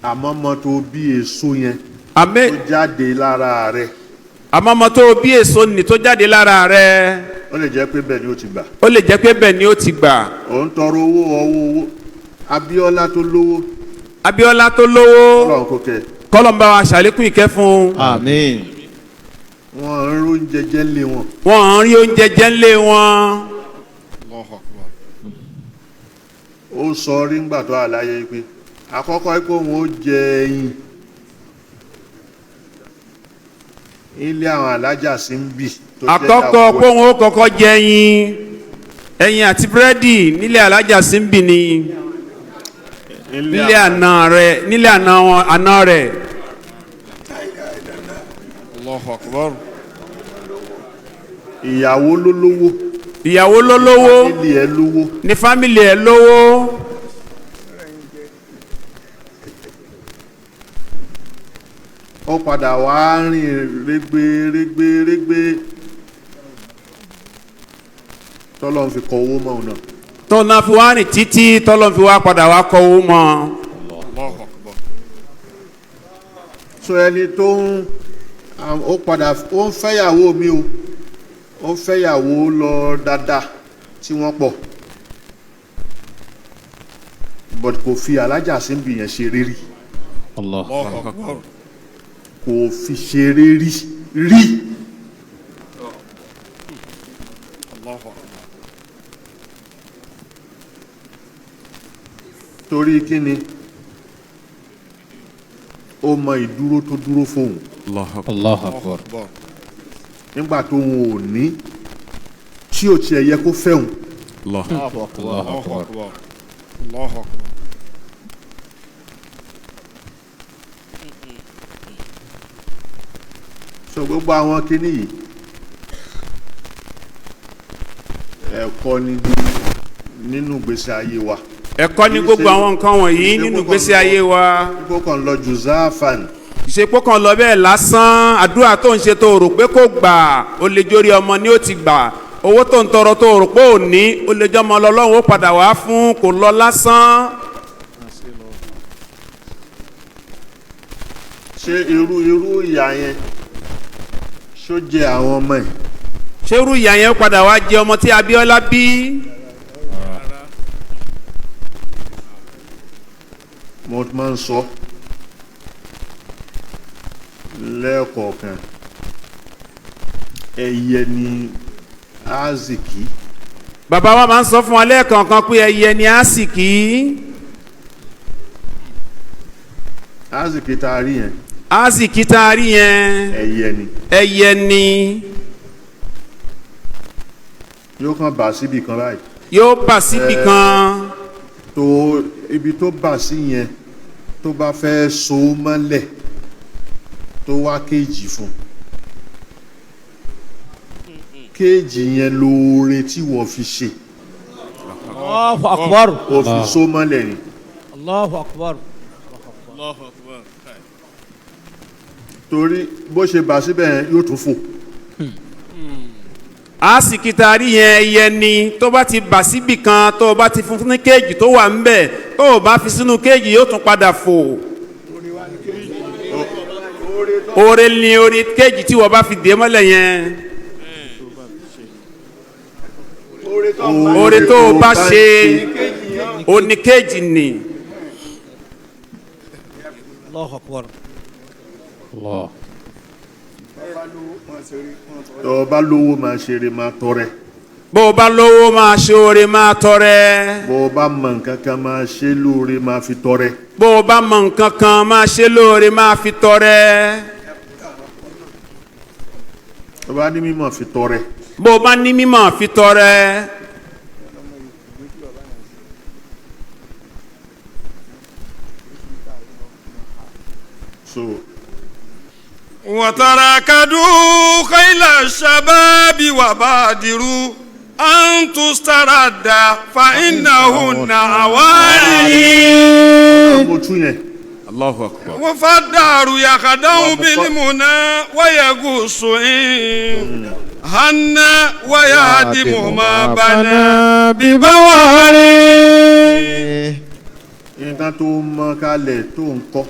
àmọ́ ọmọ tó bí èso yẹn àmẹ́ tó jáde lára rẹ̀ àmọ́ ọmọ tó bí èso nì tó jáde lára rẹ̀ ó lè jẹ́ pé bẹ́ẹ̀ ni ó ti gbà ó lè jẹ́ pé bẹ́ẹ̀ ni ó ti gbà ó ń tọrọ owó Abíọ́lá tó lówó Abíọ́lá tó lówó Ọlọ́run kò kẹ́ kọ́lọ́mbà wa ṣàlékún ìkẹ́ fún Àmín. wọn ń róúnjẹ jẹ lé wọn wọn rí oúnjẹ jẹ ńlé wọn ó sọ rí ńgbà tó àlàyé pé àkọ́kọ́ pé òun ó jẹ ẹyin ilé àwọn alájà sí ń bì tó jẹ́ àkọ́kọ́ ìyàwó pé òun ó kọ́kọ́ jẹ ẹyin àti búrẹ́dì nílé alájà síbì ni nílé àná rẹ̀ nílé àná rẹ̀ Allahu Akbar. ìyàwó ló lówó ìyàwó ló lówó ilé ẹ lówó ní fámìlì ẹ̀ lówó ó padà wá rìn régbé tọ́lọ́n fi kọ owó mọ́ òun náà tó náà fi wá rìn títí tọ́lọ́ fi wá padà wá kọ́ owó mọ́ Allahu Akbar. so ẹni tó ń ó padà ó ń fẹ́yàwó mi o ó fẹ́yàwó lọ dáadáa tí wọ́n pọ̀ but kò fi alájà síbi yẹn ṣeré rí Allahu Akbar. kò fi ṣeré rí Allahu Akbar. torí kí ni ó mọ ìdúró tó dúró fóun Allahu Akbar. nígbà tó wọn ò ní tí ò tiẹ̀ yẹ kó fẹ́hùn Allahu Akbar. Allahu Akbar. so gbogbo àwọn kinní yìí ẹ̀kọ́ ni nínú ìgbésí ayé wa ẹ̀kọ́ ní gbogbo àwọn nǹkan wọ̀nyí nínú ìgbésí ayé wa gbogbo kan lọ jù záfàn ìṣepọ̀ kan lọ bẹ́ẹ̀ lásán àdúrà tó ń ṣe tó rò pé kò gbà ó lè jórí ọmọ ni ó ti gbà owó tó ń tọrọ tó rò pé ò ní ó lè jọmọ lọ́lọ́run ó padà wá fún kò lọ lásán. ṣé irú ìyá yẹn ṣó jẹ àwọn ọmọ ẹ̀ ṣé irú ìyá yẹn ó padà wá jẹ ọmọ tí Abíọ́lá bí. mo máa ń sọ lẹ́ẹ̀kọ̀ọ̀kan ẹyẹ ni aziki bàbá wa máa ń sọ fún wa lẹ́ẹ̀kọ̀ọ̀kan pé ẹyẹ ni àsìkí. aziki tá a rí yẹn àsìkí tá a rí yẹn ẹyẹ ni ẹyẹ ni yóò kàn bà síbì kan báyìí yóò bà síbì kan tó ibi tó bà sí yẹn tó bá fẹ́ so mọ́lẹ̀ tó wá kéèjì fún kéèjì yẹn lóore tí wọ́n fi ṣe Allahu Akbar. ó fi so mọ́lẹ̀ ni Allahu Akbar. torí bó ṣe bà síbẹ̀ yẹn yóò tún fò àsìkí tá a rí yẹn ẹyẹ ni tó bá ti bà síbì kan tó bá ti fún ní kéèjì tó wà ńbẹ̀ tó bá fi sínú kéèjì yóò tún padà fò. oore ni orí kéèjì tí wọ́n bá fi dé mọ́lẹ̀ yẹn. oore tó o bá ṣe oní kéèjì ni. Allahu Akbar. Allah. tó o bá lówó máa ṣeré máa tọrẹ bó o bá lówó máa ṣe oore máa tọrẹ. bó o bá mọ nǹkan kan máa ṣe lóore máa fi tọrẹ bó o bá mọ nǹkan kan máa ṣe lóore máa fi tọrẹ. tó bá ní mímọ̀ fi tọrẹ bó o bá ní mímọ̀ fi tọrẹ. so وتراكدوا خيل الشباب وبادروا أن تسترد فإنهن عوالي mo tún yẹn Allahu akbar. وفالدار يخدع بالمنى ويغوص إن هن ويهدم ما بنى ببواري. nǹkan tó mọ kalẹ̀ tó ń kọ́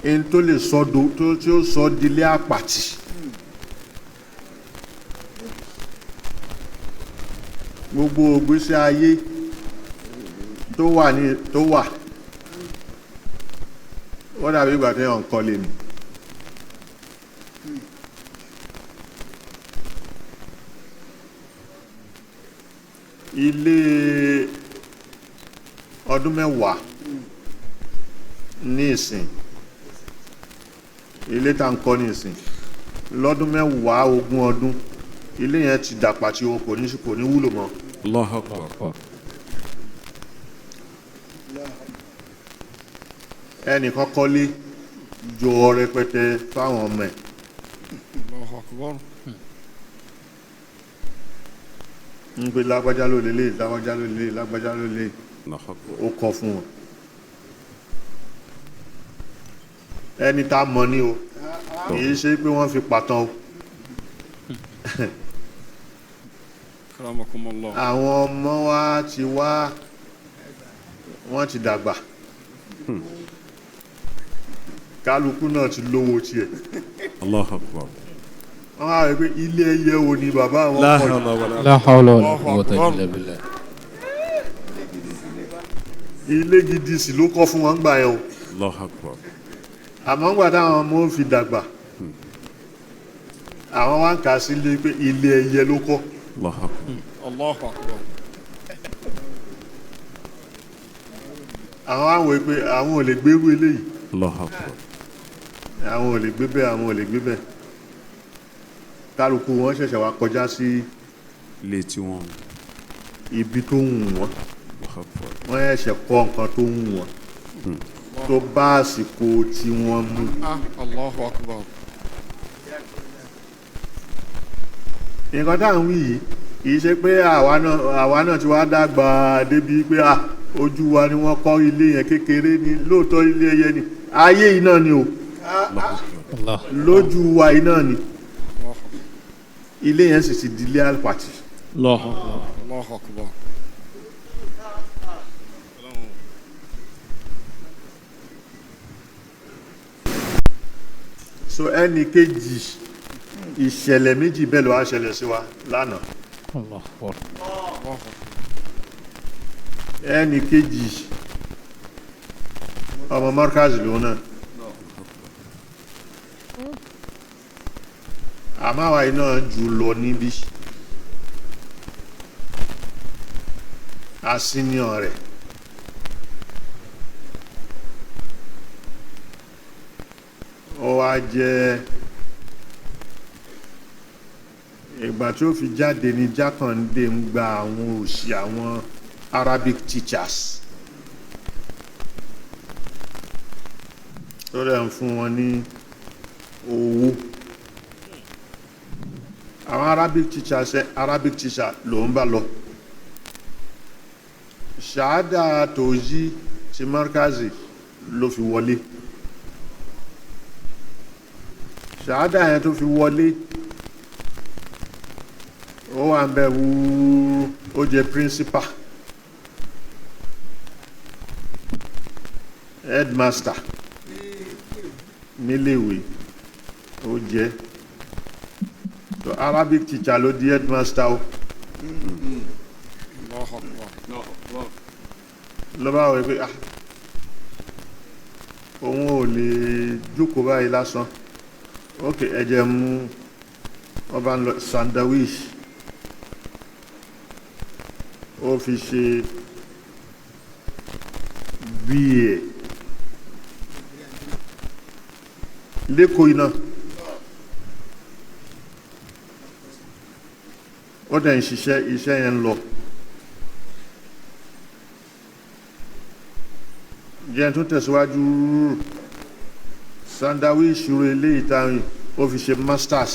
ẹni tó lè sọ tí ó sọ dilé àpàtì gbogbo ògbésí ayé tó wà wọ́n dàbí ìgbà tí wọ́n ń kọ́ lé ni. ilé ọdún mẹ́wàá ní ìsìn ilé tá ń kọ́ ní ìsìn lọ́dún mẹ́wàá 20 ọdún ilé yẹn ti dàpà tí o kò ní wúlò mọ́. Allahu akbar. ẹnìkan kọ́lé jọ rẹpẹtẹ fáwọn ọmọ ẹ̀. Allahu akbar. ń pè lágbájá ló lélẹ̀ lágbájá ló lélẹ̀ lágbájá ló lélẹ̀ ó kọ́ fún wọn. ẹni tá mọ̀ ní o kìí ṣe pé wọ́n fi pàtàn o. àwọn ọmọ wa ti wọ́n ti dàgbà kálukú náà ti lówó tiẹ̀. Allahu akbar. wọ́n á rí pé ilé ẹyẹ wo ni bàbá àwọn La hawla wala quwwata illa billah. ilé gidi sì ló kọ́ fún wọn gbà yẹn o. Allahu akbar. àmọ́ ń gbà táwọn ọmọ ó fi dàgbà àwọn wá ń kà sí ilé pé ilé ẹyẹ ló kọ́. Allahu akbar. àwọn àwọn pé àwọn ò lè gbérú eléyìí. Allahu akbar. àwọn ò lè gbé bẹ́ẹ̀ àwọn ò lè gbé bẹ́ẹ̀ kálukú wọn ṣẹ̀ṣẹ̀ wá kọjá sí ilé tí wọ́n ibi tó wù wọ́n wọ́n ṣẹ̀ṣẹ̀ kọ́ nǹkan tó wù wọ́n tó bá àsìkò tí wọ́n mú. Allahu akbar. nǹkan tá à ń wí yìí kìí ṣe pé àwa náà ti wá dàgbà débi pé ojú wa ni wọ́n kọ́ ilé yẹn kékeré ni lóòótọ́ ilé ẹyẹ ni ayé yìí náà ni o lójú wa yìí náà ni ilé yẹn sì ti di ilé àpàtì. Allahu akbar. so ẹnì kejì ìṣẹ̀lẹ̀ méjì bẹ́ẹ̀ ló wá ṣẹlẹ̀ sí wa lánàá. ẹnì kejì ọmọ Markaz lòun náà àmáwá iná jù lọ níbí asíníọ̀ rẹ̀ ó wá jẹ́ ìgbà tí ó fi jáde ní Jákàndé ń gba àwọn òṣì àwọn Arabic teachers tó rẹ̀ ń fún wọn ní owó. àwọn Arabic teacher ló ń bá lọ ṣáádà tòjí ti Markazi ló fi wọlé ṣáádà yẹn tó fi wọlé ó wà ń bẹ̀ wú ó jẹ́ principal headmaster níléèwé ó jẹ́ so Arabic teacher ló di headmaster o ló bá wọ pé òun ò lè jókòó báyìí lásán ok ẹ jẹ́ mú wọ́n bá ń lọ sandwich ó fi ṣe BA lẹ́kọ̀ọ́ iná ó dẹ̀ ń ṣiṣẹ́ iṣẹ́ yẹn ń lọ jẹ́ tún tẹ̀síwájú sandawi ìṣúró ilé ìtàrin ó fi ṣe masters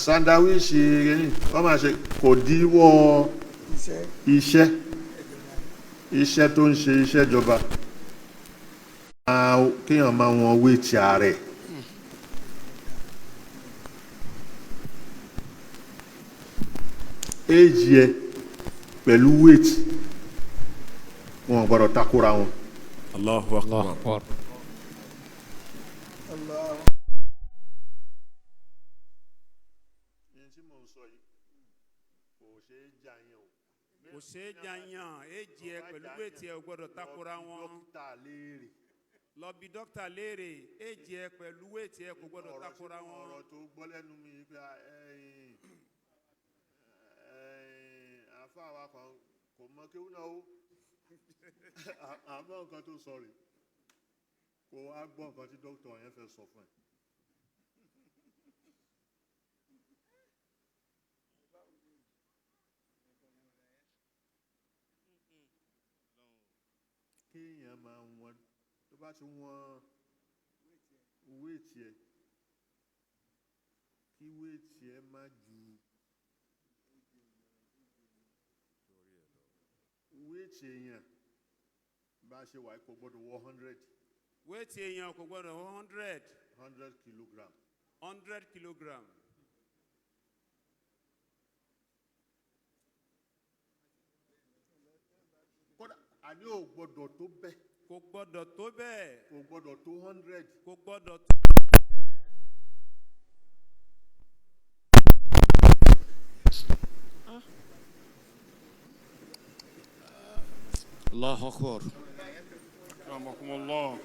sandawi ṣe wọ́n máa ṣe kò díwọ́ iṣẹ́ iṣẹ́ tó ń ṣe iṣẹ́ ìjọba kéèyàn máa wọn wéètì ààrẹ éèjì ẹ pẹ̀lú wéètì wọn gbọ́dọ̀ takora wọn. Allahu Akbar. kò ṣeé jàyàn éèjì ẹ pẹ̀lú wéètì ẹ ò gbọ́dọ̀ takora wọn. lọ bí dókítà léèrè éèjì ẹ pẹ̀lú wéètì ẹ kò gbọ́dọ̀ takora wọn. ọ̀rọ̀ tó gbọ́ lẹ́nu mi pé àfa wa kan kò mọ kéwú náà ó àmọ́ nǹkan tó sọ rè kó wá gbọ́ nǹkan tí dókítà yẹn fẹ́ sọ fún ẹ. kéèyàn máa wọn tó bá ti wọn wéètì ẹ kí wéètì ẹ má ju wéètì èèyàn bá ṣe wà kò gbọdọ̀ wọ 100. wéètì èèyàn kò gbọdọ̀ wọ 100. 100 kilogram. 100 kilogram. kódà àní ò gbọdọ̀ tó bẹ́ẹ̀. kò gbọdọ̀ tó bẹ́ẹ̀. kò gbọdọ̀ tó 100. kò gbọdọ̀ tó. Allahu Akbar. Rahmakumullah.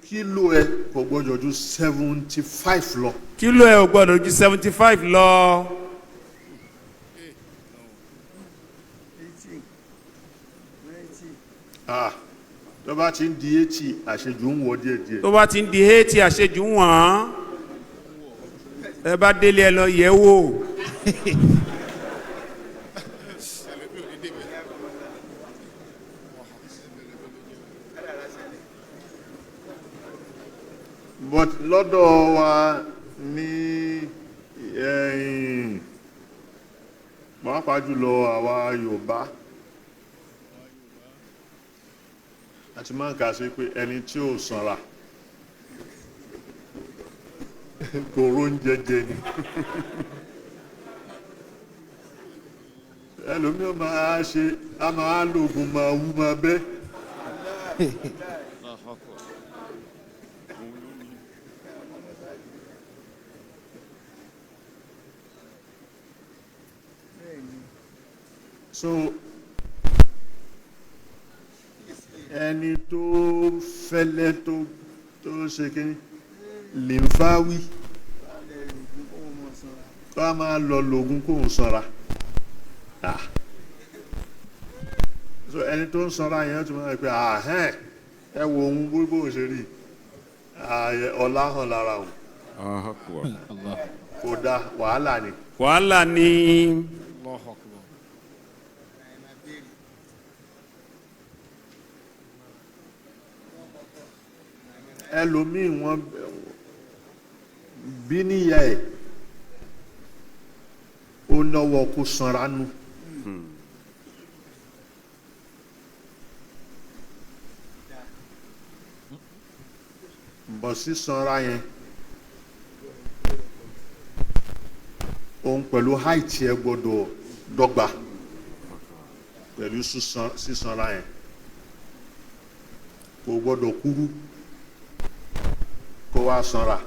kílò ẹ kò gbọdọ̀ ju 75 lọ. kílò ẹ ò gbọdọ̀ ju 75 lọ. tó bá ti ń di 80 àṣejù ń wọ díẹ̀díẹ̀. tó bá ti ń di 80 àṣejù ń wọ̀n ẹ bá délé ẹ lọ yẹ̀ wò. but lọ́dọ̀ wa ní pàápàá jùlọ àwa Yorùbá àti máa ń kà sí pé ẹni tí ò sanra kò róúnjẹ jẹ ni ẹlòmíràn máa ṣe a máa lògùn máa wú máa bẹ́. so ẹni tó fẹ́lẹ́ tó ṣe kí lèmfáwí tó a máa lọ lògùn kó ń sanra so ẹni tó ń sanra yẹn tó máa pẹ́ ẹ wo ohun bó ṣe rí ọlá hàn lára o kò dá wàhálà ni. wàhálà ni. ẹlòmíì wọn bí níyà ẹ ó náwó kó sanra nù. bọ̀ sí sanra yẹn òun pẹ̀lú height ẹ gbọ́dọ̀ dọ́gba pẹ̀lú sísanra yẹn kò gbọ́dọ̀ kúrú kó wá sanra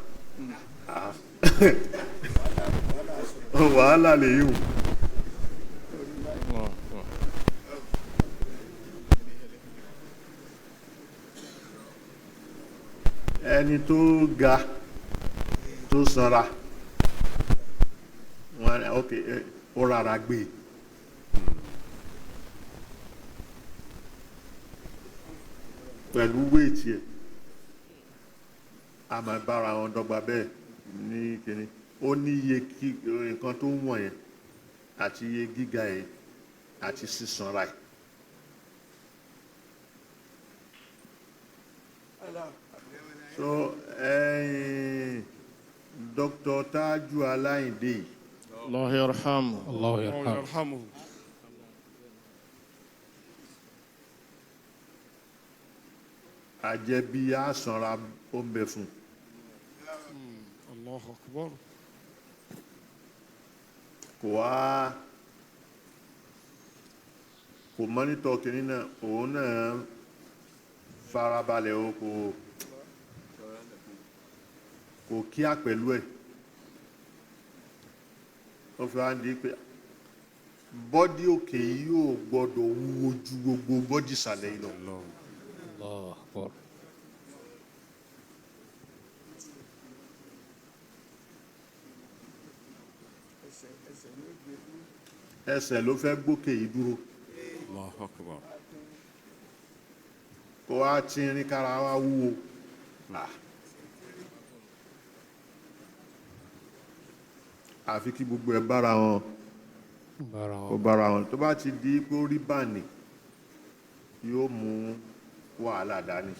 wàhálà lè yíwò. ẹni tó ga tó sanra wọn ok ó rárá gbé pẹ̀lú wéètì ẹ̀ a máa bára wọn dọ́gba bẹ́ẹ̀ ní kíní ó ní iye nǹkan tó ń wọ̀n yẹn àti iye gíga yẹn àti sísanra ẹ̀. so Dr. Tájù Aláìndé Allah yarhamu. Allah yarhamu. àjẹbí àsanra ó ń bẹ fún. Allahu Akbar. kò mọ́nítọ̀ kìíní náà òun náà farabalẹ̀ o kò kíá pẹ̀lú ẹ̀ ó fi wá ń di pé bọ́dí òkè yìí yóò gbọ́dọ̀ wúwo ju gbogbo bọ́dí ìsàlẹ̀ yìí lọ. Allahu Akbar. ẹsẹ̀ ló fẹ́ gbókè yìí dúró. Allahu Akbar. kó wá tí ń rí kára wá wúwo. àfi kí gbogbo ẹ bára wọn ó bára wọn tó bá ti di pé ó rí bàní yóò mú wàhálà dání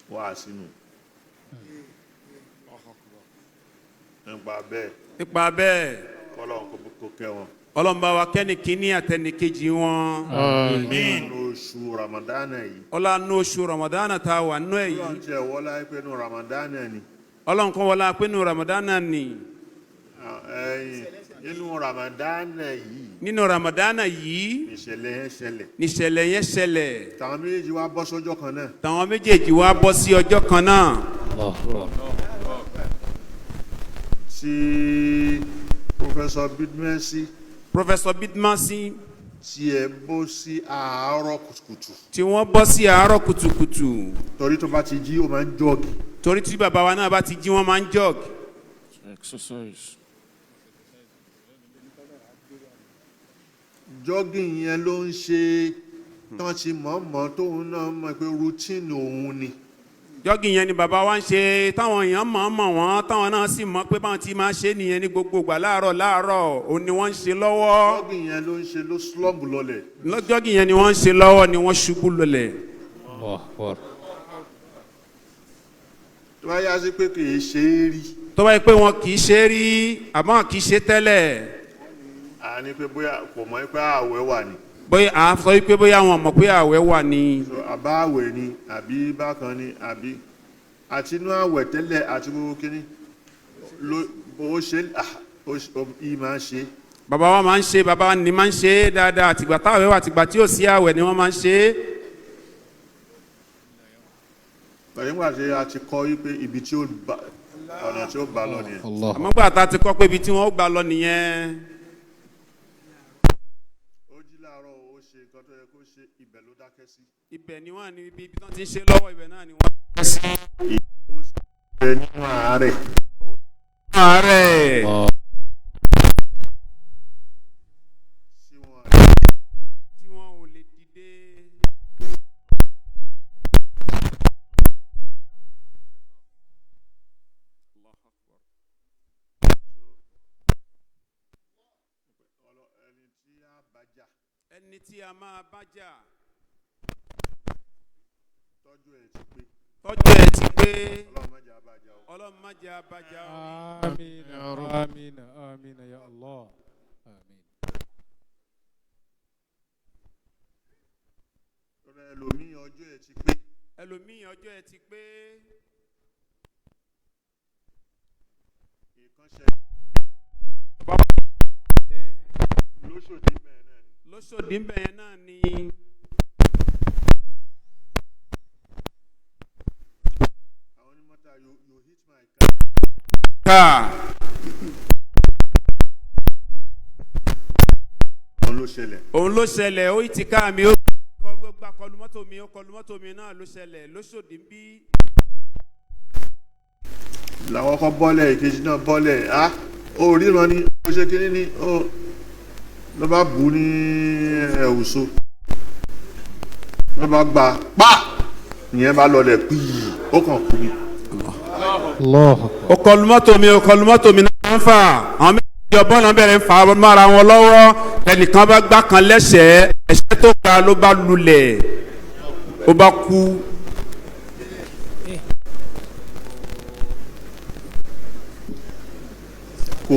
wá sínú nípa bẹ́ẹ̀ kọ́lọ́n kò kẹ́ wọn. ọlọ́mọba wa kẹ́ni kínní àtẹnìkejì wọn. àmín. oṣù ramadana yìí. ọlọ́nu oṣù ramadana tá a wà nú ẹ̀ yìí. ọlọ́run tiẹ̀ wọlá pé nù ramadana ni. ọlọ́run kan wọlá pé nù ramadana ni. nínú ramadana yìí. nínú ramadana yìí. nìṣẹ̀lẹ̀ yẹn ṣẹlẹ̀. tàwọn méjèèjì wá bọ́ sọ́jọ́ kan náà. tàwọn méjèèjì wá bọ́ sí ọjọ́ kan náà. tí Professor Bidmasi tí ẹ bọ́ sí àárọ̀ kùtùkùtù. tí wọ́n bọ́ sí àárọ̀ kùtùkùtù. torí tó bá ti jí ó máa ń jọ́ọ̀gì. torí tí bàbá wa náà bá ti jí wọ́n máa ń jọ́ọ̀gì. Exercise. jogging yẹn ló ń ṣe tán ti mọ̀ọ́mọ̀ tóun náà mọ̀ pé routine òun ni. jọ́gì yẹn ni bàbá wa ń ṣe táwọn èèyàn mọ̀ wọ́n táwọn náà sì mọ̀ pé báwọn ti máa ṣe nìyẹn ní gbogbo ìgbà láàárọ̀ òun ni wọ́n ń ṣe lọ́wọ́. jọ́gì yẹn ló ń ṣe ló slump lọlẹ̀. jọ́gì yẹn ni wọ́n ń ṣe lọ́wọ́ ni wọ́n ṣubú lọlẹ̀. tó bá yá sí pé kì í ṣe é rí. tó bá yẹ pé wọn kì í ṣe é rí àmọ́ kì í ṣe tẹ́lẹ̀. a ní pé bóyá kò mọ̀ pé ààwẹ̀ wà ní. bóyá à ń sọ wípé bóyá wọn mọ̀ pé ààwẹ̀ wà ní. àbá ààwẹ̀ ni àbí bákan ni àbí àti inú ààwẹ̀ tẹ́lẹ̀ àti gbogbo kínní ó ṣe yìí máa ń ṣe. bàbá wa máa ń ṣe bàbá wa ni máa ń ṣe dáadáa àtìgbà táwẹ̀ wà àtìgbà tí ò sí ààwẹ̀ ni wọ́n máa ń ṣe. nígbà tí a ti kọ́ wípé ibi tí ó bá ọ̀nà tí ó bá lọ nìyẹn. àmọ́ gbà tá a ti kọ́ pé ibi tí wọ́n ó gbà lọ nìyẹn. ibẹ̀ ni wọ́n ní ibi tí wọ́n ti ń ṣe lọ́wọ́ ibẹ̀ náà ni wọ́n ti ń ṣe. ìbẹ̀ nínú àárẹ̀. tí wọ́n ò lè dìde. ẹni tí a máa bá jà. tọ́jú ẹ̀ ti pé. ọlọ́run má jẹ́ abájá o. آمين آمين آمين يا الله آمين. ẹlòmíì ọjọ́ ẹ̀ ti pé. ẹlòmíì ọjọ́ ẹ̀ ti pé. lóṣòdì bẹ́ẹ̀ náà ni. òun ló ṣẹlẹ̀ ó ti ká mi ó gba kọlu mọ́tò mi náà ló ṣẹlẹ̀ lóṣòdì bí. làwọn kan bọ́lẹ̀ ìkejì náà bọ́lẹ̀ ó ríran ni ó ṣe kínní ni ló bá bù ní ẹ̀wùsọ ló bá gba pa ìyẹn bá lọlẹ̀ píì ó kàn kú ni. ó kọlu mọ́tò mi náà ń fà àwọn méjì ọbọ̀n náà bẹ̀rẹ̀ ń fà mọ́ra wọn lọ́wọ́ ẹnìkan bá gbá kan lẹ́sẹ̀ ẹsẹ̀ tó ga ló bá lulẹ̀ ó bá kú. kò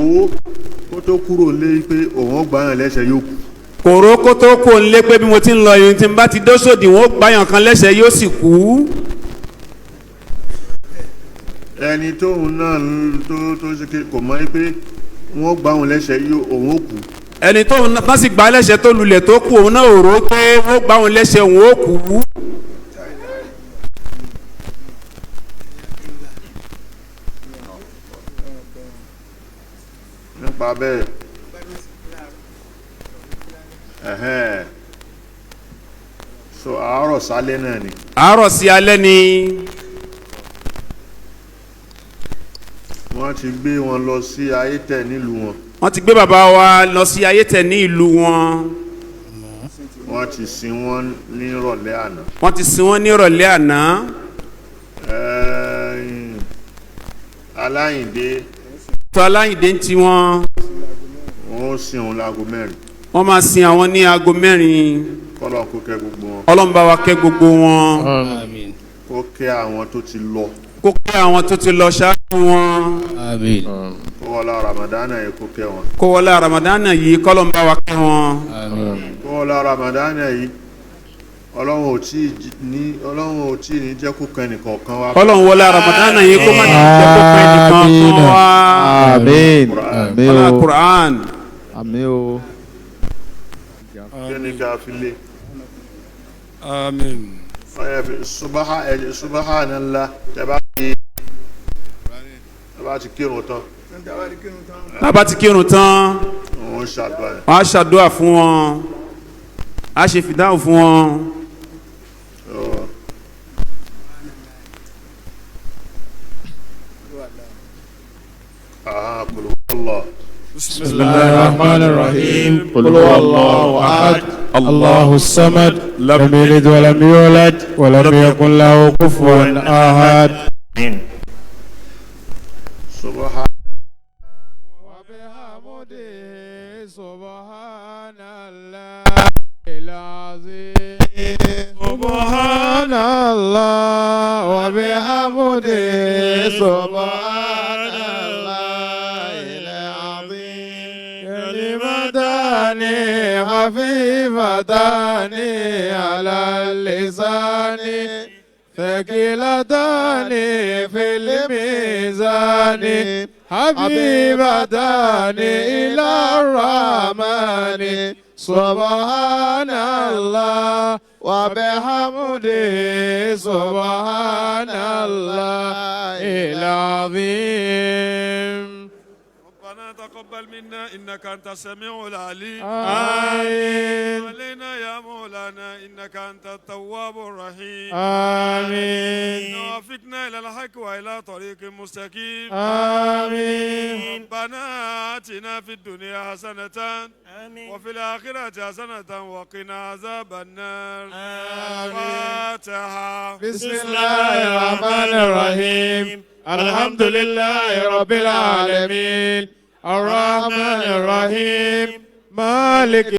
owó kó tó kúrò lé pé òun gbà yàn lẹ́sẹ̀ yóò kú. kòró kó tó kó ń lé pé bí mo ti ń lọ yìí tí n bá ti dósòdì wọn ó gbáyàn kan lẹ́sẹ̀ yóò sì kú. ẹni tóun náà tó ṣe kò mọ̀ pé wọ́n gbá òun lẹ́sẹ̀ yóò òun ó kú. ẹni tóun náà sì gbá lẹ́sẹ̀ tó lulẹ̀ tó kú òun náà ò rò pé wọ́n gbá òun lẹ́sẹ̀ òun ó kú. nípa bẹ́ẹ̀ so àárọ̀ sálẹ̀ náà ni. àárọ̀ sí alẹ́ ni. wọ́n ti gbé wọn lọ sí ayétẹ̀ nílùú wọn. wọ́n ti gbé bàbá wa lọ sí ayétẹ̀ ní ìlú wọn. wọ́n ti sin wọn ní ìrọ̀lẹ́ àná. wọ́n ti sin wọn ní ìrọ̀lẹ́ àná. aláyìndé. tó aláyìndé ń ti wọn. wọ́n ó sin òun láago mẹ́rin. wọ́n máa sin àwọn ní aago mẹ́rin. kọ́lọ́n kó kẹ́ gbogbo wọn. ọlọ́run bá wa kẹ́ gbogbo wọn. Àmín. kó kẹ́ àwọn tó ti lọ. kó kẹ́ àwọn tó ti lọ ṣáájú wọn. Àmín. kó wọlá ramadana yìí kó kẹ́ wọn. kó wọlá ramadana yìí kọ́lọ́run bá wa kẹ́ wọn. Àmín. kó wọlá ramadana yìí ọlọ́run ò tí ì ní jẹ́ kó kan nìkan kan wá. ọlọ́run wọlá ramadana yìí kó má ní jẹ́ kó kan nìkan kan wá. Àmín. Àmín ọlá o. Qur'an. Àmín o. kí ni ká fi lé. Àmín. subhanallah tẹ́bá ti kírun tán. bàbá ti kírun tán. wọ́n ṣàdúrà yẹn. wọ́n á ṣàdúrà fún wọn. á ṣe fìdáhùn fún wọn. قل هو الله. بسم الله الرحمن الرحيم. قل هو الله أحد الله الصمد لم يلد ولم يولد ولم يكن له كفوا أحد. سبحان وبحمده سبحان الله العظيم. سبحان الله وبحمده سبحان الله العظيم. كلمتان خفيفتان على اللسان ثقيلتان في الميزان حبيبتان إلى الرحمن. سبحان الله وبحمده سبحان الله العظيم. ربنا تقبل منا إنك أنت السميع العليم. آمين. علينا يا مولانا إنك أنت التواب الرحيم. آمين. وفقنا إلى الحق وإلى طريق مستقيم. آمين. ربنا آتنا في الدنيا حسنة وفي الآخرة حسنة وقنا عذاب النار. فاتحة. بسم الله الرحمن الرحيم. الحمد لله رب العالمين الرحمن الرحيم مالك